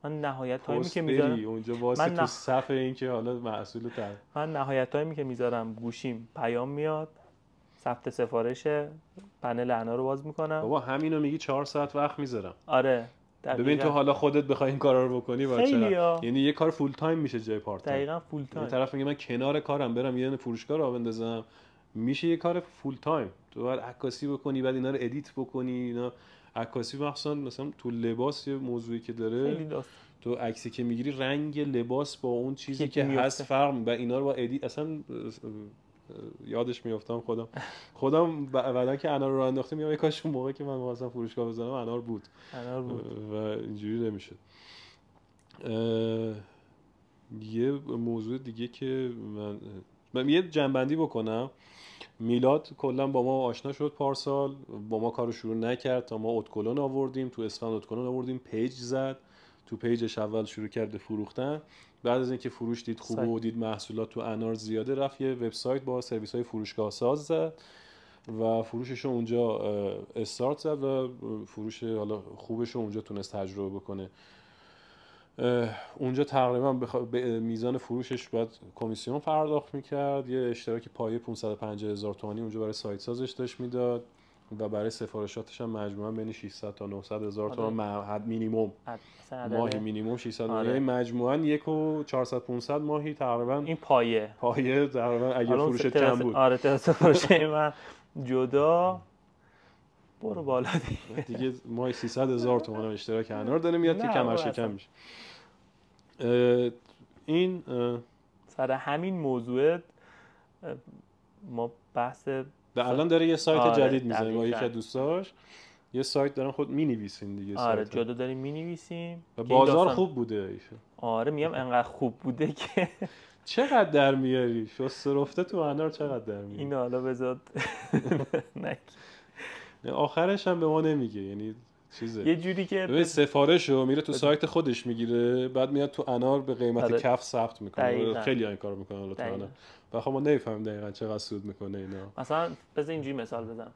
من نهایت تایمی که میذارم اونجا واسه تو صف این که حالا محصول تر، من نهایت تایمی که میذارم گوشیم پیام میاد، ثبت سفارش، پنل انا رو باز میکنم. بابا همینو میگی 4 ساعت وقت میذارم. آره ببین تو حالا خودت بخوای این کارا رو بکنی باشه، یعنی یه کار فول تایم میشه جای پارت تایم. دقیقاً فول تایم. این طرف میگه من کنار کارم برم یه فروشگاه راه بندازم، میشه یه کار فول تایم. تو باید عکاسی بکنی، بعد اینا رو ادیت بکنی. اینا عکاسی مخصوصا مثلا تو لباس یه موضوعی که داره، تو عکسی که میگیری رنگ لباس با اون چیزی که هست فرق و اینا رو با ادیت اصلا یادش میافتم. خودم بعدا که انار رو انداختم میام کاش اون موقع که من واسه فروشگاه بزنم انار بود و اینجوری نمیشد. یه موضوع دیگه که من یه جنبندی بکنم، میلاد کلا با ما آشنا شد پارسال، با ما کارو شروع نکرد تا ما ادکلون آوردیم، تو اسفند ادکلون آوردیم، پیج زد، تو پیجش اول شروع کرد به فروختن. بعد از اینکه فروش دید خوبه و دید محصولات تو انار زیاده، رفت یه وبسایت با سرویس‌های فروشگاه ساز زد و فروشش رو اونجا استارت زد و فروش حالا خوبش رو اونجا تونست تجربه بکنه. اونجا تقریبا به میزان فروشش باید کمیسیون پرداخت میکرد، یه اشتراک پایه 550,000 تومانی اونجا برای سایت سازش داشت میداد و برای سفارشاتش هم مجموعاً بین 600 تا 900,000 تومان حد مینیمم ماهی، مینیمم 600. یعنی مجموعاً 1,400-500 ماهی تقریبا این پایه تقریبا اگه فروشت کم بود. آره تراس فروش من جدا برو بالا دیگه ماهی 300,000 تومان اشتراک انار داره میاد که کمر شکم میشه. این سر همین موضوع ما بحث الان داره یه سایت جدید میزنیم با یکی از دوستاش، یه سایت دارن خود مینویسین دیگه. آره جدا داریم مینویسیم و بازار خوب بوده ایشون. آره میگم انقدر خوب بوده که چقدر در میاری شسته رفته تو انار، چقدر در میاری این حالا بذار آخرش هم به ما نمیگه، یعنی چیزه یه جوری که به سفارشو میره تو سایت خودش میگیره، بعد میاد تو انار به قیمت کف ثبت میکنه. خیلی این کارو میکنه حالا تو انار و خب ما نمیفهمیم دقیقاً چقدر سود میکنه اینا. مثلا بذار اینجوری مثال بزنم،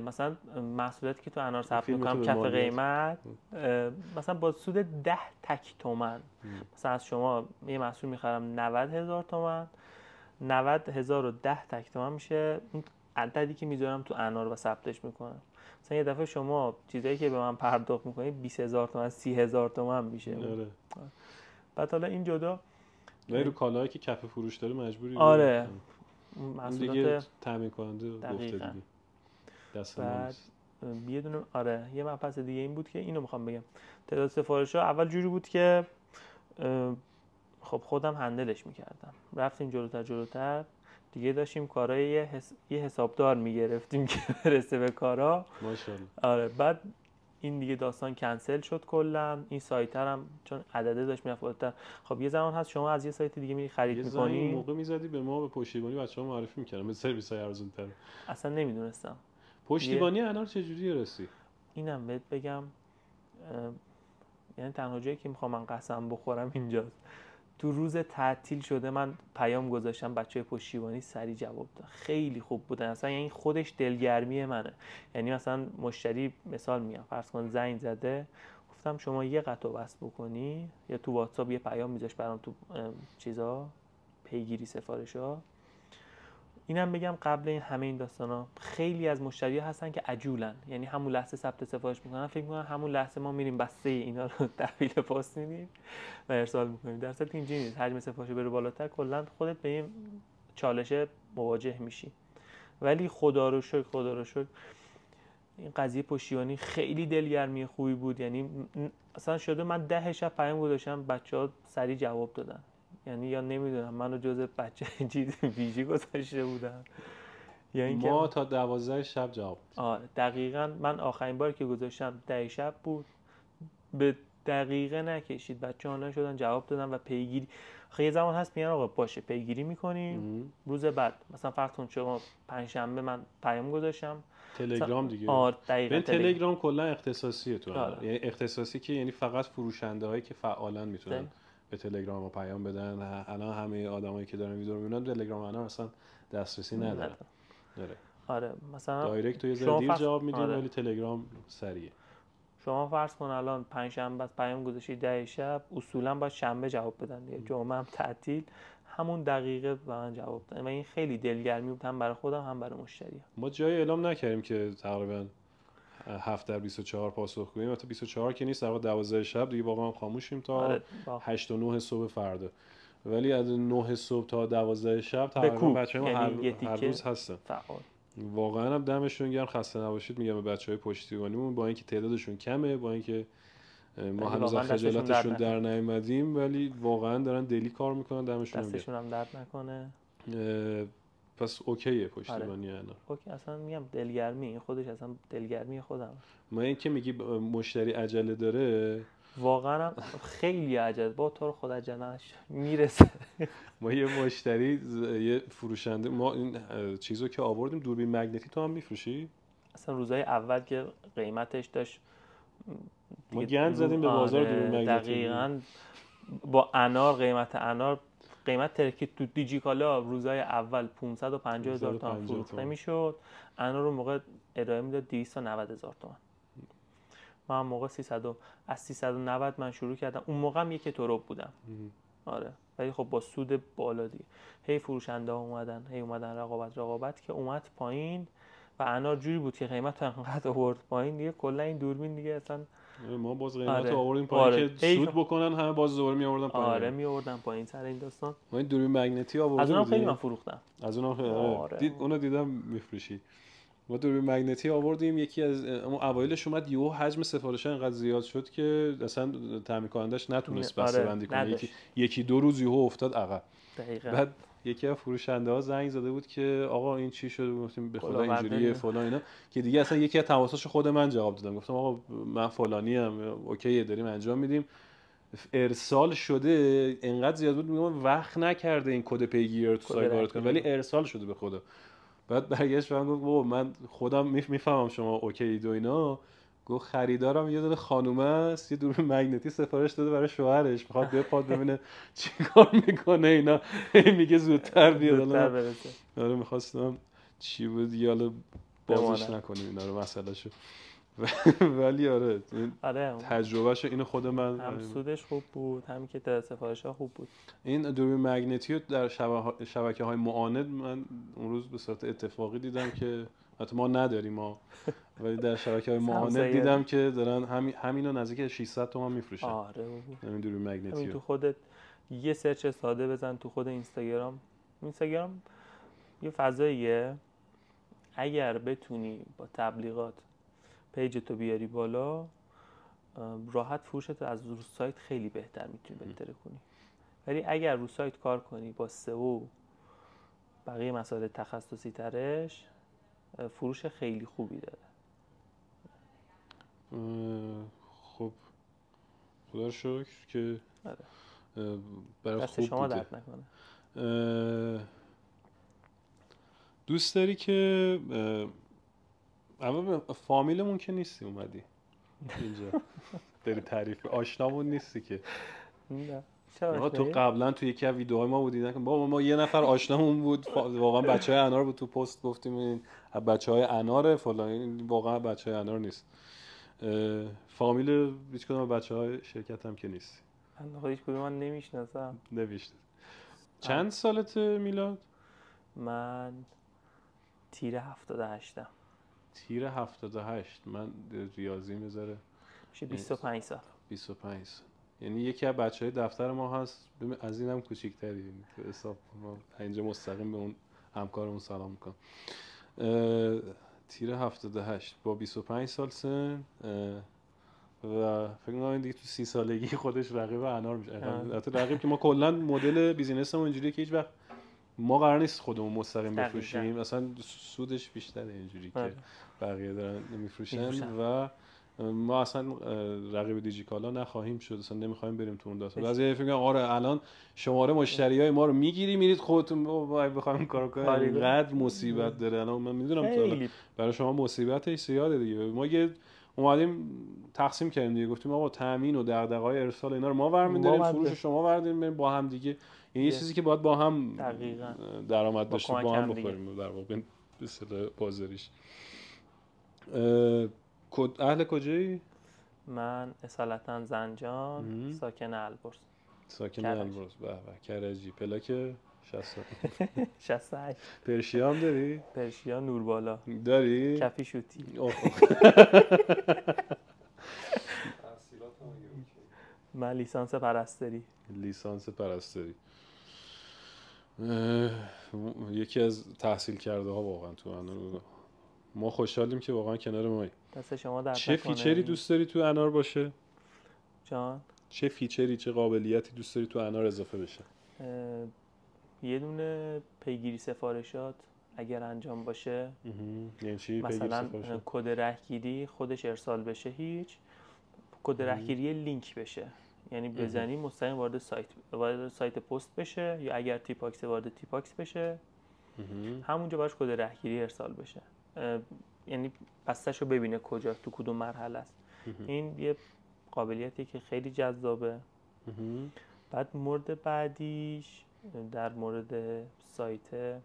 مثلا محصولاتی که تو انار ثبت میکنم کف قیمت، مثلا با سود 10 تک تومن، مثلا از شما یه محصول میخرم 90,000 تومن، 90,000 و 10 تک تومن میشه اون عددی که میذارم تو انار و ثبتش میکنم. مثلا یه دفعه شما چیزایی که به من پرداخت میکنی 20,000 تومن 30,000 تومن میشه. آره. بعد حالا این جدا رو کالایی که کف فروش داره مجبوری آره دیگه تامین کننده گفته دیگه دست بعد یه دونه آره یه مبحث دیگه این بود که اینو میخوام بگم، تعداد سفارش‌ها اول جوری بود که خب خب خودم هندلش میکردم. رفتیم جلوتر دیگه، داشتیم کارهای یه حسابدار میگرفتیم که برسه به کارا. ماشاءالله. آره بعد این دیگه داستان کنسل شد کلا. این سایت هم چون عدده داشت میرفت بالاتر. خب یه زمان هست شما از یه سایت دیگه میری خرید یه میکنی، این موقع میزدی به ما، به پشتیبانی بچه‌ها معرفی می‌کردم به سرویس های ارزان‌تر. اصلا نمیدونستم. پشتیبانی انار چجوری رسی؟ اینم بهت بگم، یعنی تنها جایی که میخوام من قسم بخورم اینجاست. تو روز تعطیل شده من پیام گذاشتم، بچه‌های پشتیبانی سریع جواب دادن، خیلی خوب بودن اصلا. یعنی خودش دلگرمی منه. یعنی مثلا مشتری مثال میگم فرض کن زنگ زده، گفتم شما یه قطع وصل بکنی، یا تو واتساپ یه پیام میذاش برام تو چیزا پیگیری سفارشا. اینم بگم قبل این همه این داستانا خیلی از مشتری‌ها هستن که عجولن، یعنی همون لحظه ثبت سفارش میکنن، فکر میکنن همون لحظه ما میریم بسته اینا رو تحویل پست میدیم و ارسال میکنیم، در صورتی که اینجوری نیست. حجم سفارش بره بالاتر کلا خودت به این چالش مواجه میشی. ولی خدا رو شکر این قضیه پشتیبانی خیلی دلگرمی خوبی بود. یعنی اصلا شده من 10 شب پیام گذاشتم بچه‌ها سریع جواب دادن. یعنی یا نمیدونم منو جز بچه چیز ویژی گذاشته بودن یا اینکه ما تا 12 شب جواب. آره دقیقاً. من آخرین بار که گذاشتم 10 شب بود، به دقیقه نکشید بچه‌ها آنلاین شدن جواب دادن و پیگیری. خیلی زمان هست میگن آقا باشه پیگیری میکنیم، روز بعد مثلا فرض کن شما پنجشنبه من پیام گذاشتم تلگرام دیگه. آره دقیقاً. تلگرام کلا اختصاصیه تو. آره. یعنی اختصاصی که یعنی فقط فروشنده هایی که فعالن میتونن به تلگرام ما پیام بدن. الان همه آدمایی که دارن ویدیو میبینن تلگرام الان اصلا دسترسی ندارن. آره مثلا دایرکت تو یه ذره دیر جواب میدیم ولی تلگرام سریع. شما فرض کن الان پنجشنبه پیام گذاشتی 10 شب، اصولا باید شنبه جواب بدن دیگه. جمعه هم تعطیل، همون دقیقه به من جواب دادن و این خیلی دلگرمی بود هم برای خودم هم برای مشتری. ما جای اعلام نکردیم که تقریبا 7 در 24 پاسخ گوییم. البته 24 که نیست، در واقع 12 شب دیگه واقعا خاموشیم تا 8 و 9 صبح فردا. ولی از 9 صبح تا 12 شب تقریبا بچه‌ها هر روز هستن. فعال. واقعا هم دمشون گرم، خسته نباشید میگم به بچهای پشتیبانیمون، با اینکه تعدادشون کمه، با اینکه ما هنوز خجالتشون در نیومدیم، ولی واقعا دارن دلی کار میکنن، دمشون گرم. دستشون هم درد نکنه. پس اوکیه پشتیبانی آره. اینا. اوکی اصلا میگم دلگرمی این خودش اصلا دلگرمی خودم. ما اینکه میگی مشتری عجله داره، واقعا خیلی عجله با تو رو خود عجله‌اش میرسه. ما یه مشتری یه فروشنده ما این چیزو که آوردیم، دوربین مگنتی تو هم میفروشی؟ اصلا روزهای اول که قیمتش داشت ما گند زدیم به بازار دوربین مگنتی. دقیقاً با انار، قیمت ترکید تو دیجیکالا روزهای اول 550,000 تومان فروخته میشد. انار رو موقع ارائه میداد 290,000 تومان. من موقع از 390 من شروع کردم. اون موقع هم یک تروب بودم. آره ولی خب با سود بالا دیگه. هی فروشنده ها اومدن رقابت که اومد پایین و انار جوری بود که قیمت انقدر آورد پایین دیگه کلا این دوربین دیگه اصلا ما باز قیمت رو آوردیم پایین که سود بکنن، همه باز دوباره می آوردن پایین. آره می آوردن پایین سر این داستان. ما این دوربین مگنتی آوردیم، از اونم خیلی من فروختم. از اونم خیلی اونو دیدم میفروشی. ما دوربین مگنتی آوردیم، یکی از اوایلش اومد یهو حجم سفارش‌ها انقدر زیاد شد که اصلا تامین کنندش نتونست بسته‌بندی کنه. یکی دو روز یهو افتاد عقب. دقیقاً. بعد یکی از فروشنده‌ها زنگ زده بود که آقا این چی شده؟ گفتیم به خدا اینجوریه فلان اینا، که دیگه اصلا یکی از تماساشو خود من جواب دادم. گفتم آقا من فلانی ام، اوکی داریم انجام میدیم. ارسال شده انقدر زیاد بود میگم وقت نکرده این کد پیگیری رو تو سایت وارد کنه، ولی ارسال شده به خدا. بعد برگشت و گفت بابا من خودم میفهمم شما اوکی دو اینا. گفت خریدارم یه دونه خانومه است، یه دوربین مگنتی سفارش داده برای شوهرش، میخواد بپاد ببینه چیکار میکنه اینا. میگه زودتر بیاد. آره میخواستم چی بود یالا بازش نکنیم اینا رو مسئلهشو. ولی آره تجربهشو اینو خود من هم سودش خوب بود، همین که سفارش‌ها خوب بود. این دوربین مگنتی رو در شبکه‌های معاند من اون روز به صورت اتفاقی دیدم که البته ما نداریم ولی در شبکه‌های معاند دیدم که دارن همینو نزدیک 600 تومان میفروشن. آره همین دوربین مگنتی همین تو خودت یه سرچ ساده بزن تو خود اینستاگرام یه فضاییه. اگر بتونی با تبلیغات پیج تو بیاری بالا، راحت فروشت از رو سایت خیلی بهتر میتونی بهتر کنی. ولی اگر رو سایت کار کنی با سئو بقیه مسائل تخصصی ترش، فروش خیلی خوبی داره. خب خدا رو شکر که برای دست خوب شما بوده. درد نکنه. دوست داری که اما فامیلمون که نیستی اومدی اینجا داری تعریف آشنامون نیستی که نه تو قبلا تو یکی از ویدیوهای ما بودی نه با ما یه نفر آشنامون بود واقعا بچهای انار بود، تو پست گفتیم این بچهای اناره فلان، این واقعا بچهای انار نیست. فامیل هیچ کدوم بچهای شرکت هم که نیستی. من هیچ کدوم من نمیشناسم. نوشته. چند سالته میلاد؟ من تیر 78م. تیر 78. من ریاضی میذاره میشه 25 سال. 25 سال. یعنی یکی از بچهای دفتر ما هست، از اینم کوچیک‌تری حساب ما اینجا مستقیم به اون همکارمون سلام میکنم. تیر 78 با 25 سال سن و فکر می‌کنم دیگه تو 30 سالگی خودش رقیب انار میشه. البته رقیب که ما کلا مدل بیزینسمون اینجوریه که هیچ وقت ما قرار نیست خودمون مستقیم بفروشیم، اصلا سودش بیشتره اینجوری که بقیه دارن میفروشن و ما اصلا رقیب دیجیکالا نخواهیم شد، اصلا نمیخوایم بریم تو اون داستان. بعضی فکر می‌کنن آره الان شماره مشتریای ما رو میگیری میرید خودتون بخوایم کارو کنیم، اینقدر مصیبت داره. الان من میدونم برای شما مصیبتش زیاده دیگه. ما یه اومدیم تقسیم کردیم دیگه، گفتیم آقا تامین و دغدغه‌های ارسال اینا رو ما برمی‌داریم، فروش شما برداریم با هم دیگه. یعنی یه چیزی که باید با هم درآمد داشته با هم بخوریم در واقع به اصطلاح بازاریش. اهل کجایی؟ من اصالتا زنجان، ساکن البرز. ساکن البرز. به به کرجی. پلاک 68. پرشیا هم داری؟ پرشیا نوربالا داری؟ کفی شوتی. من لیسانس پرستاری. لیسانس پرستاری یکی از تحصیل کرده ها واقعا تو انار. ما خوشحالیم که واقعا کنار مایی. دست شما درد چه فیچری دوست داری تو انار باشه؟ جان؟ چه فیچری، چه قابلیتی دوست داری تو انار اضافه بشه؟ یه دونه پیگیری سفارشات اگر انجام باشه. یعنی چی مثلا کد رهگیری خودش ارسال بشه، هیچ کد رهگیری لینک بشه، یعنی بزنی مستقیم وارد سایت پست بشه، یا اگر تیپاکس وارد تیپاکس بشه همونجا باش کد رهگیری ارسال بشه، یعنی بسته‌شو ببینه کجا تو کدوم مرحله است. این یه قابلیتی که خیلی جذابه. بعد مورد بعدیش در مورد سایت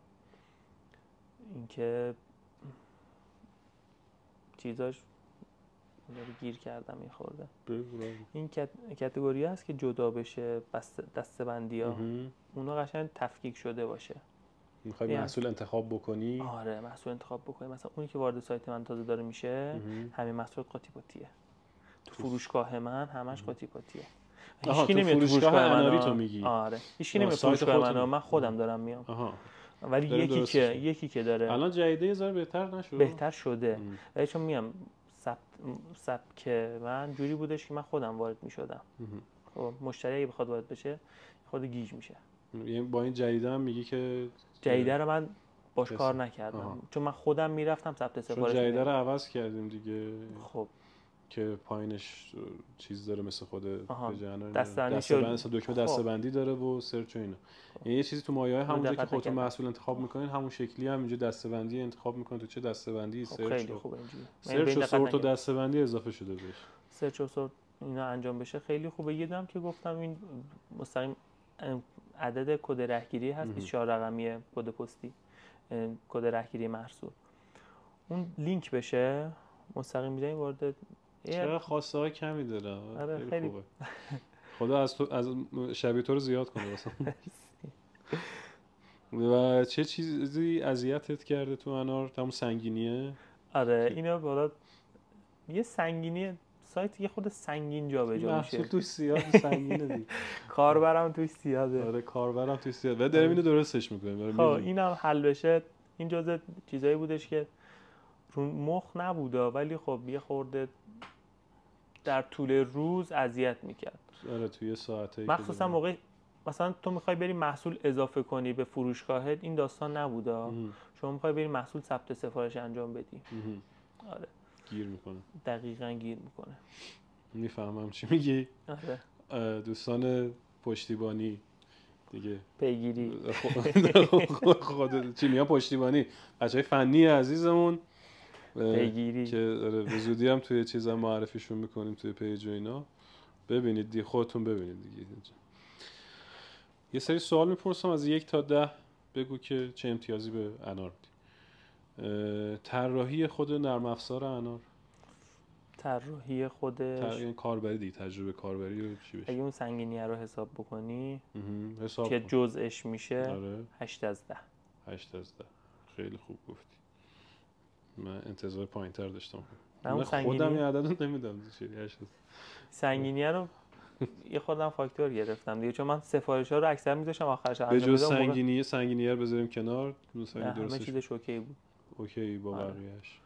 اینکه چیزاش گیر کردم این خورده. این کاتگوری هست که جدا بشه، دسته‌بندی ها اونا قشنگ تفکیک شده باشه. میخوای محصول انتخاب بکنی؟ آره محصول انتخاب بکنی. مثلا اونی که وارد سایت من تازه داره میشه همین محصول قاطی پاتیه. تو فروشگاه من همش قاطی پاتیه. هیچکی نمیاد تو فروشگاه اناری تو میگی. آره هیچکی نمیاد فروشگاه من خودم دارم میام. ولی یکی که داره الان جدیده یه ذره بهتر نشده؟ بهتر شده. ولی چون میام سبک من جوری بودش که من خودم وارد میشدم. خب مشتری اگه بخواد وارد بشه خود گیج میشه. یعنی با این جدیده هم میگی که جدیده رو من باش کار نکردم. چون من خودم میرفتم ثبت سفارش. چون جدیده رو عوض کردیم دیگه. خب که پایینش چیز داره مثل خود بجانه دستبندی دکمه دستبندی داره و سرچ و اینا. یعنی یه چیزی تو مایه‌های همونجا که خودتون محصول انتخاب میکنین همون شکلی هم اینجا دستبندی انتخاب میکنین تو چه دستبندی سرچ. خیلی خوبه اینجوری. سرچ و سورت و دستبندی اضافه شده بهش. سرچ و سورت اینا انجام بشه خیلی خوبه. یه دم که گفتم این مستقیم عدد کد رهگیری هست 24 رقمی کد پستی، کد رهگیری محصول، اون لینک بشه مستقیم میذارین وارد. چرا خواسته های کمی داره. آره خیلی خوبه. خدا از شبیه تو رو زیاد کنه واسه. و چه چیزی اذیتت کرده تو انار؟ همون سنگینیه؟ آره اینا بالا یه سنگینی سایت یه خود سنگین جا به جا میشه. محصول توش زیاد سنگینه دیگه. کاربرم توش زیاده. آره کاربرم توش زیاده. و داریم اینو درستش میکنیم. خب اینم حل بشه. این جزء چیزایی بودش که رو مخ نبوده ولی خب یه خورده در طول روز اذیت میکرد. آره توی ساعتایی مخصوصا موقع مثلا تو میخوای بری محصول اضافه کنی به فروشگاهت، این داستان نبوده. شما میخوای بری محصول ثبت سفارش انجام بدی. آره گیر میکنه. دقیقاً گیر میکنه. میفهمم چی میگی. آره دوستان پشتیبانی دیگه پیگیری خود چی میگن پشتیبانی، بچهای فنی عزیزمون پیگیری که به زودی هم توی چیزا معرفیشون میکنیم توی پیج و اینا، ببینید دیگه، خودتون ببینید دیگه. یه سری سوال میپرسم از 1 تا 10 بگو که چه امتیازی به انار بدی. طراحی خود نرم افزار انار، طراحی خودش یعنی کاربری دیگه، تجربه کاربری رو چی بشه؟ اگه اون سنگینیه رو حساب بکنی حساب که کن. جزءش میشه آره 8 از 10. 8 از 10 خیلی خوب گفتی. من انتظار پایین‌تر داشتم. من اون خودم این عدد رو نمیدم چیزی 8 از 10. سنگینیه رو یه خودم فاکتور گرفتم دیگه، چون من سفارش‌ها رو اکثر می‌ذاشتم آخرش به انجام جز بدم. سنگینیه رو بذاریم کنار، مثلا همه درستش چیزش اوکی بود. اوکی با آره. بقیه‌اش.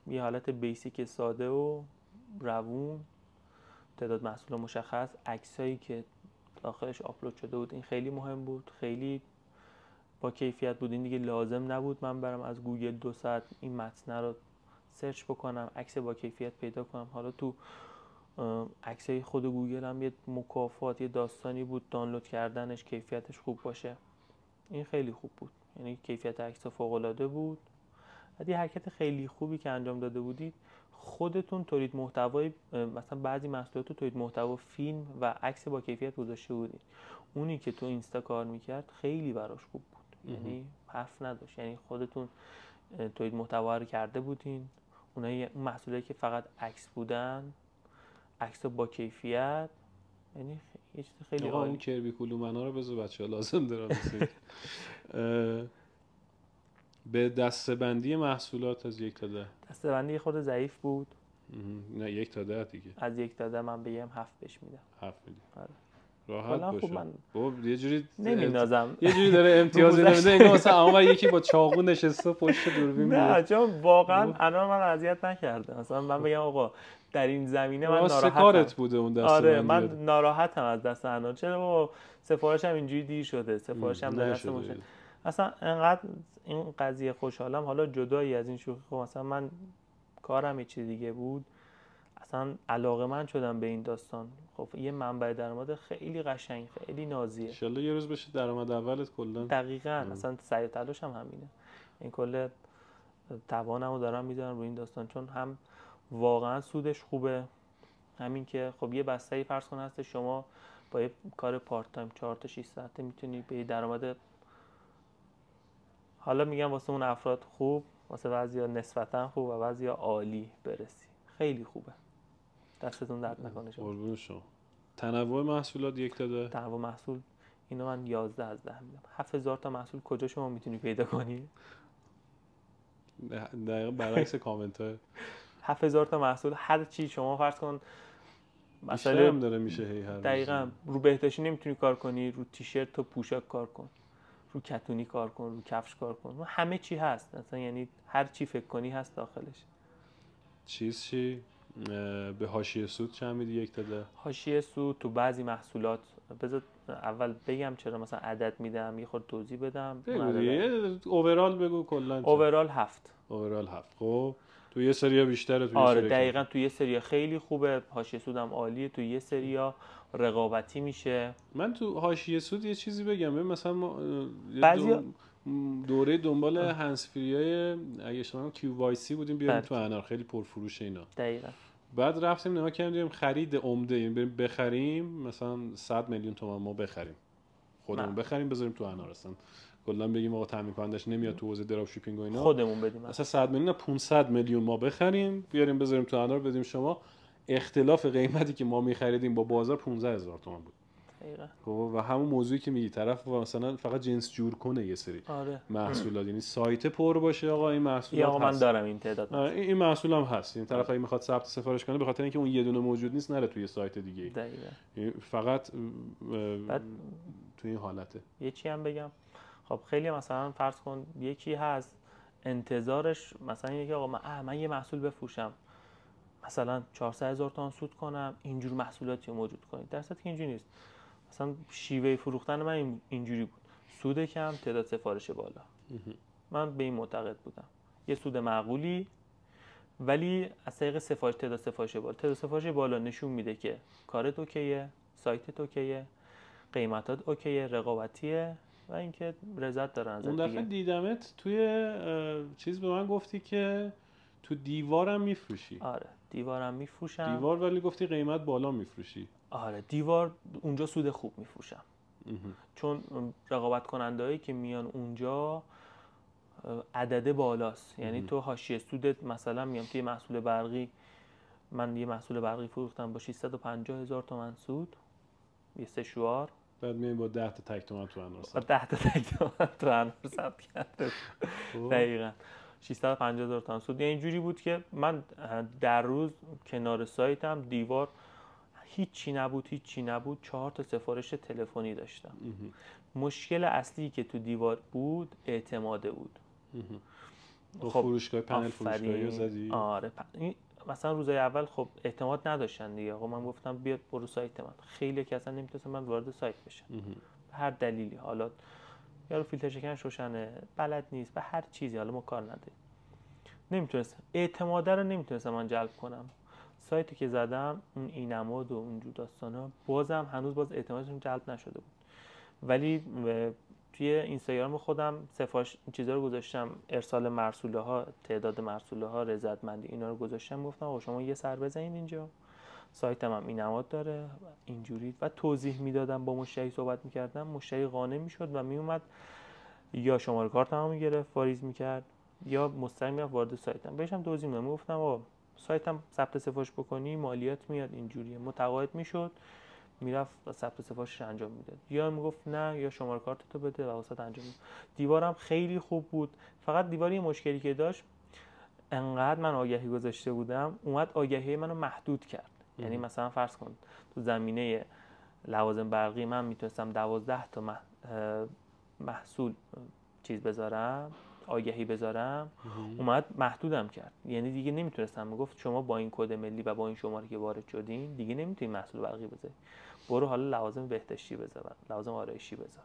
یه حالت بیسیک ساده و روون، تعداد محصول مشخص، عکسایی که داخلش آپلود شده بود این خیلی مهم بود، خیلی با کیفیت بود. این دیگه لازم نبود من برم از گوگل 2 ساعت این متن رو سرچ بکنم عکس با کیفیت پیدا کنم. حالا تو عکسای خود گوگل هم یه مکافات، یه داستانی بود دانلود کردنش، کیفیتش خوب باشه. این خیلی خوب بود، یعنی کیفیت عکس فوق العاده بود. یه حرکت خیلی خوبی که انجام داده بودید، خودتون تولید محتوای مثلا بعضی محصولات رو تولید محتوا فیلم و عکس با کیفیت گذاشته بودید. اونی که تو اینستا کار میکرد خیلی براش خوب بود، یعنی حرف نداشت. یعنی خودتون تولید محتوا رو کرده بودین، اون محصولاتی که فقط عکس بودن، عکس با کیفیت، یعنی یه چیز خیلی عالی. اون کربی کلومنا رو بذار بچه‌ها لازم دارن. به دسته‌بندی محصولات از 1 تا 10. دسته‌بندی خود ضعیف بود. نه 1 تا 10 دیگه. از 1 تا 10 من بگم 7 بهش میدم. 7 میدی. آره. راحت باشه. خب من بابا یه جوری نمی‌نازم. یه جوری داره امتیازی نمیده انگار مثلا اونور یکی با چاقو نشسته پشت دوربین میده. نه چون واقعا الان من اذیت نکرده. مثلا من بگم آقا در این زمینه من ناراحتم. کارت بوده اون دسته‌بندی. آره من ناراحتم از دست انار. چرا بابا سفارشم اینجوری دیر شده، سفارشم در دست مشتری. اصلا انقدر این قضیه خوشحالم. حالا جدایی از این شوخی، خب مثلا من کارم یه چیز دیگه بود، اصلا علاقه‌مند شدم به این داستان. خب یه منبع درآمد خیلی قشنگ، خیلی نازیه. ان شاءالله یه روز بشه درآمد اولت کلا. دقیقاً اصلا سعی و تلاشم همینه. این کل توانمو دارم میذارم روی این داستان، چون هم واقعا سودش خوبه، همین که خب یه بسته‌ای فرض کن هست شما با یه کار پارت تایم 4 تا 6 ساعته میتونی به درآمد، حالا میگم واسه اون افراد خوب، واسه بعضیا نسبتا خوب و بعضیا عالی برسی. خیلی خوبه. دستتون درد نکنه شما. قربون شما. تنوع محصولات 1 تا 10. تنوع محصول اینو من 11 از 10 میدم. 7000 تا محصول کجا شما میتونی پیدا کنی؟ دقیقاً برعکس کامنت های 7000 تا محصول هر چی شما فرض کن مثلا هم داره میشه هی هر دقیقاً رو بهداشتی نمیتونی کار کنی، رو تیشرت و پوشاک کار کن، رو کتونی کار کن، رو کفش کار کن، همه چی هست مثلا، یعنی هر چی فکر کنی هست داخلش. چی به حاشیه سود چند میدی 1 تا 10؟ حاشیه سود تو بعضی محصولات، بذار اول بگم چرا مثلا عدد میدم، یه خورده توضیح بدم. اوورال بگو کلا. اوورال 7. اوورال 7. خب تو یه سریا بیشتره، تو آره دقیقاً تو یه سریا خیلی خوبه، حاشیه سودم عالیه، تو یه سریا رقابتی میشه. من تو حاشیه سود یه چیزی بگم، مثلا ما دوره دنبال هنسفریای اگه اشتباه کیو وای سی بودیم بیاریم تو انار، خیلی پرفروش اینا. دقیقاً. بعد رفتیم نگاه کردیم خرید عمده، یعنی بریم بخریم مثلا 100 میلیون تومان ما بخریم، خودمون بخریم بذاریم تو انار، اصلا کلا بگیم آقا تامین کنندش نمیاد تو حوزه دراپ شیپینگ و اینا، خودمون بدیم مثلا 100 میلیون 500 میلیون ما بخریم بیاریم بذاریم تو انار بدیم شما. اختلاف قیمتی که ما می‌خریدیم با بازار 15000 تومان بود. خب و همون موضوعی که میگی طرف مثلا فقط جنس جور کنه یه سری محصولات، یعنی سایت پر باشه آقا این محصولات آقا من دارم این تعداد این محصول هم هست، این طرف اگه میخواد ثبت سفارش کنه به خاطر اینکه اون یه دونه موجود نیست نره توی سایت دیگه. دقیقاً. فقط تو این حالته. یه چی هم بگم، خب خیلی مثلا فرض کن یکی هست انتظارش مثلا یکی آقا من یه محصول بفروشم مثلا 400000 تومان سود کنم، اینجور محصولاتی رو موجود کنید، در صورتی که اینجوری نیست. اصلا شیوه فروختن من اینجوری بود، سود کم، تعداد سفارش بالا. من به این معتقد بودم، یه سود معقولی ولی از طریق سفارش، تعداد سفارش بالا نشون میده که کارت اوکیه، سایتت اوکیه، قیمتات اوکیه، رقابتیه و اینکه رضایت دارن ازت. اون دفعه دیدمت توی چیز به من گفتی که تو دیوارم میفروشی. آره دیوارم میفروشم. دیوار ولی گفتی قیمت بالا میفروشی. آره دیوار اونجا سود خوب میفروشم، چون رقابت کنندهایی که میان اونجا عدد بالاست. یعنی تو حاشیه سودت مثلا میام توی محصول برقی، من یه محصول برقی فروختم با 650,000 تومان سود، یه سشوار، بعد میای با 10 تا تک تومن تو انار با 10 تا تک تومن تو انار ثبت کرده. دقیقاً 650,000 تومان سود. یعنی اینجوری بود که من در روز کنار سایتم دیوار هیچی نبود 4 تا سفارش تلفنی داشتم. مشکل اصلی که تو دیوار بود اعتماده بود. خب فروشگاه پنل فروشگاهی زدی؟ آره مثلا روزای اول خب اعتماد نداشتن دیگه. آقا من گفتم بیا برو سایت من، خیلی که اصلا نمیتونستم من وارد سایت بشم به هر دلیلی، حالا یارو فیلتر شکن شوشنه، بلد نیست، به هر چیزی، حالا ما کار نداریم، نمیتونستم اعتماده رو نمیتونستم من جلب کنم. سایتی که زدم اون اینماد و اونجور داستانا بازم هنوز باز اعتمادشون جلب نشده بود. ولی توی اینستاگرام خودم سفارش چیزا رو گذاشتم، ارسال مرسوله ها، تعداد مرسوله ها، رضایتمندی، اینا رو گذاشتم، گفتم آقا شما یه سر بزنید اینجا، سایتم هم اینماد داره اینجوری، و توضیح میدادم، با مشتری صحبت میکردم، مشتری قانع میشد و میومد یا شماره کارتمو میگرفت واریز میکرد یا مستقیم میرفت وارد سایتم. بهشم توضیح میدادم، گفتم آقا سایتم ثبت سفارش بکنی مالیات میاد اینجوریه، متقاعد میشد، میرفت ثبت سفارشش انجام میداد، یا میگفت نه یا شماره کارتتو بده و واسط انجام میداد. دیوارم خیلی خوب بود، فقط دیواری یه مشکلی که داشت، انقدر من آگهی گذاشته بودم اومد آگهی منو محدود کرد. یعنی مثلا فرض کن تو زمینه لوازم برقی من میتونستم 12 تا محصول چیز بذارم، آگهی بذارم، اومد محدودم کرد. یعنی دیگه نمیتونستم، میگفت شما با این کد ملی و با این شماره که وارد شدین دیگه نمیتونید محصول برقی بذاری، برو حالا لوازم بهداشتی بذار، لوازم آرایشی بذار.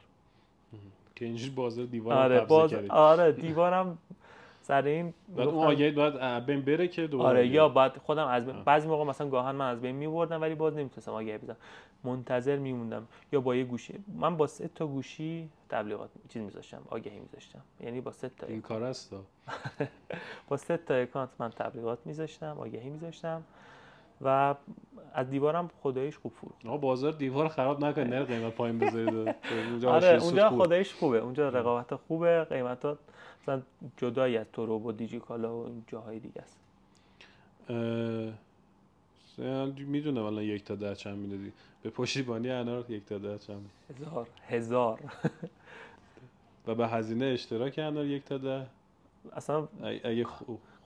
که اینجوری بازار دیوارم قبضه کردی. آره دیوارم سر این بعد اون آگهی باید بین بره که دوباره. آره یا بعد خودم از بعضی موقع مثلا گاهن من از بین می‌بردم ولی باز نمیتونستم آگهی بزنم، منتظر میموندم، یا با یه گوشی، من با 3 تا گوشی تبلیغات چیز می‌ذاشتم، آگهی می‌ذاشتم، یعنی با 3 تا این کار است با 3 تا اکانت من تبلیغات می‌ذاشتم، آگهی می‌ذاشتم و از دیوارم خداییش خوب فروخت. آقا بازار دیوار خراب نکنید، نه قیمت پایین بذارید. آره اونجا خداییش خوبه، اونجا رقابت خوبه، قیمتات مثلا جدایی از تورو و دیجیکالا و این جاهای دیگه است. میدونم الان 1 تا 10 چند میدادی به پشتیبانی انار؟ 1 تا 10 چند؟ هزار و به هزینه اشتراک انار 1 تا 10 اصلا اگه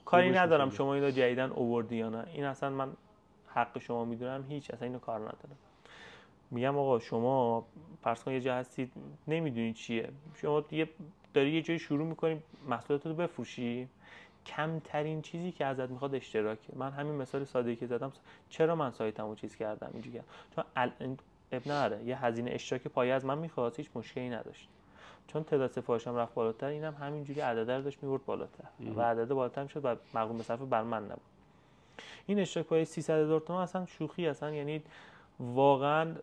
کاری ندارم شما اینو جدیدن آوردی یا نه، این اصلا من حق شما میدونم، هیچ اصلا اینو کار ندارم. میگم آقا شما فرض کن یه جا هستید نمیدونی چیه، شما داری یه جایی شروع میکنی محصولات رو بفروشی، کمترین چیزی که ازت میخواد اشتراکه. من همین مثال ساده‌ای که زدم، چرا من سایتمو چیز کردم اینجوری کردم، چون ابن نره یه هزینه اشتراک پایه از من میخواست، هیچ مشکلی نداشت، چون تعداد سفارشم رفت بالاتر، اینم همینجوری عدد رو داشت میورد بالاتر و عدد بالاتر میشد و مقرون به صرفه بر من نبود. این اشتراک پایه 300,000 تومان اصلا شوخی، اصلا یعنی واقعا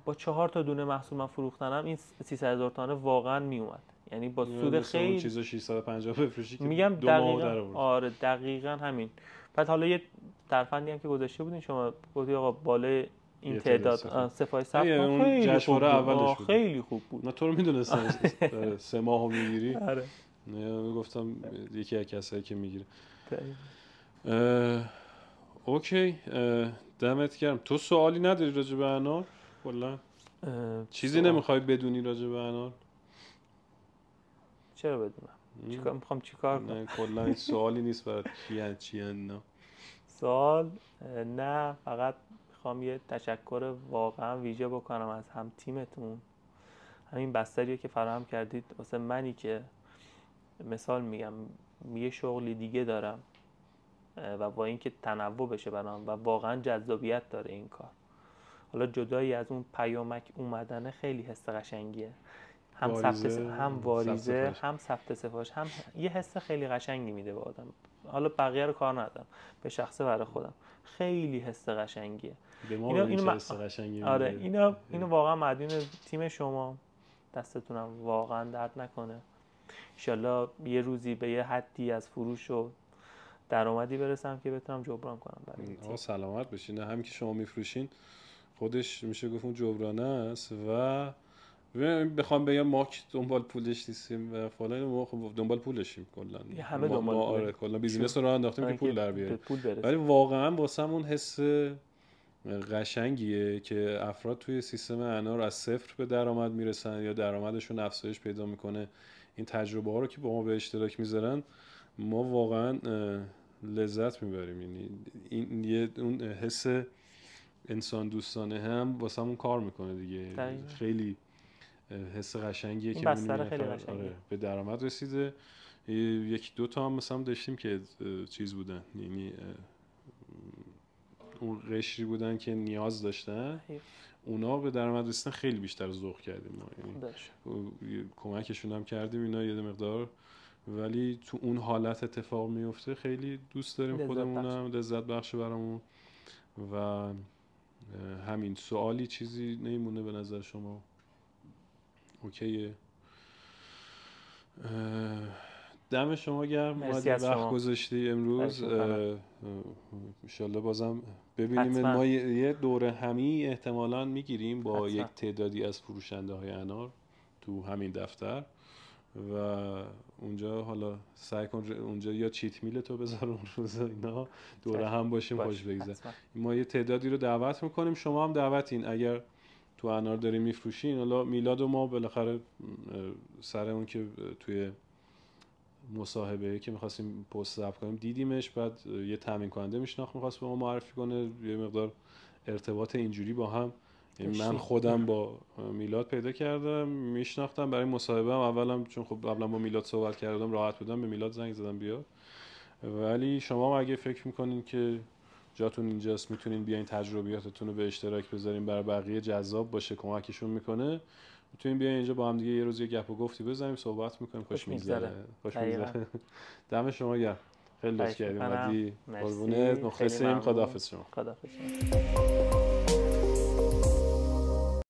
با 4 تا دونه محصول من فروختنم این 300,000 تومان واقعا میومد، یعنی با سود خیلی اون چیزا 650 بفروشی که میگم دو ماه در دقیقاً. آره دقیقاً همین. بعد حالا یه ترفندی هم که گذاشته بودین شما، گفتی آقا بالای این تعداد سفارش ثبت کن، خیلی خوب بود، خیلی خوب بود. من تو رو میدونستم 3 ماهو میگیری. آره نه گفتم یکی از کسایی که میگیره. اوکی دمت گرم. تو سوالی نداری راجع به انار؟ کلا چیزی نمیخوای بدونی راجع به انار؟ چرا بدونم؟ میخوام چیکار کنم؟ نه کلا این سوالی نیست برات چی نه. سوال نه، فقط میخوام یه تشکر واقعا ویژه بکنم از هم تیمتون، همین بستریه که فراهم کردید واسه منی که مثال میگم یه شغلی دیگه دارم و با اینکه تنوع بشه برام و واقعا جذابیت داره این کار. حالا جدایی از اون پیامک اومدنه خیلی حس قشنگیه، هم واریزه، هم واریزه سفت هم ثبت سفارش، هم یه حس خیلی قشنگی میده به آدم. حالا بقیه رو کار ندارم، به شخصه برای خودم خیلی حس قشنگیه. به ما اینو حس قشنگی آره میده. اینو واقعا مدیون تیم شما، دستتونم واقعا درد نکنه. انشالله یه روزی به یه حدی از فروش و درآمدی برسم که بتونم جبران کنم برای این تیم. سلامت باشین. همین که شما میفروشین خودش میشه گفت اون جبرانه است و بخوام بگم ما که دنبال پولش نیستیم و فلان، ما خب دنبال پولشیم کلا. همه دنبال پول. آره کلا بیزینس رو راه انداختیم که پول در بیاریم. ولی ولی واقعا واسم اون حس قشنگیه که افراد توی سیستم انار از صفر به درآمد میرسن یا درآمدشون افزایش پیدا میکنه. این تجربه ها رو که با ما به اشتراک میذارن ما واقعا لذت میبریم. یعنی این یه اون حس انسان دوستانه هم واسمون کار میکنه دیگه. خیلی حس قشنگیه که خیلی قشنگه. به درآمد رسیده. یکی دو تا هم مثلا داشتیم که چیز بودن، یعنی اون قشری بودن که نیاز داشتن، اونا به درآمد رسیدن خیلی بیشتر ذوق کردیم ما. یعنی کمکشون هم کردیم اینا یه مقدار، ولی تو اون حالت اتفاق میفته خیلی دوست داریم خودمونم، لذت بخشه برامون. و همین سوالی چیزی نمیمونه به نظر شما؟ اوکیه. دم شما گرم، وقت گذاشتی امروز. انشالله بازم ببینیم. ما یه دوره همی احتمالاً میگیریم با یک تعدادی از فروشنده های انار تو همین دفتر و اونجا حالا سعی کن اونجا یا چیت میل تو بذار اون روز اینا دوره هم باشیم خوش بگذره. ما یه تعدادی رو دعوت میکنیم، شما هم دعوتین اگر تو انار داریم میفروشین. حالا میلاد و ما بالاخره سر اون که توی مصاحبه که می‌خواستیم پست ضبط کنیم دیدیمش، بعد یه تامین کننده میشناخت می‌خواست به ما معرفی کنه، یه مقدار ارتباط اینجوری با هم. من خودم با میلاد پیدا کردم میشناختم برای مصاحبه هم. اولم چون خب قبلا با میلاد صحبت کردم راحت بودم، به میلاد زنگ زدم بیاد. ولی شما اگه فکر می‌کنین که جاتون اینجاست میتونین بیاین تجربیاتتون رو به اشتراک بذارین برای بقیه جذاب باشه، کمکشون میکنه، میتونین بیاین اینجا با هم دیگه یه روز یه گپ و گفتی بزنیم، صحبت میکنیم، خوش میگذره. دم شما گرم، خیلی لطف کردید اومدی. قربونت، مخلصیم. خداحافظ شما.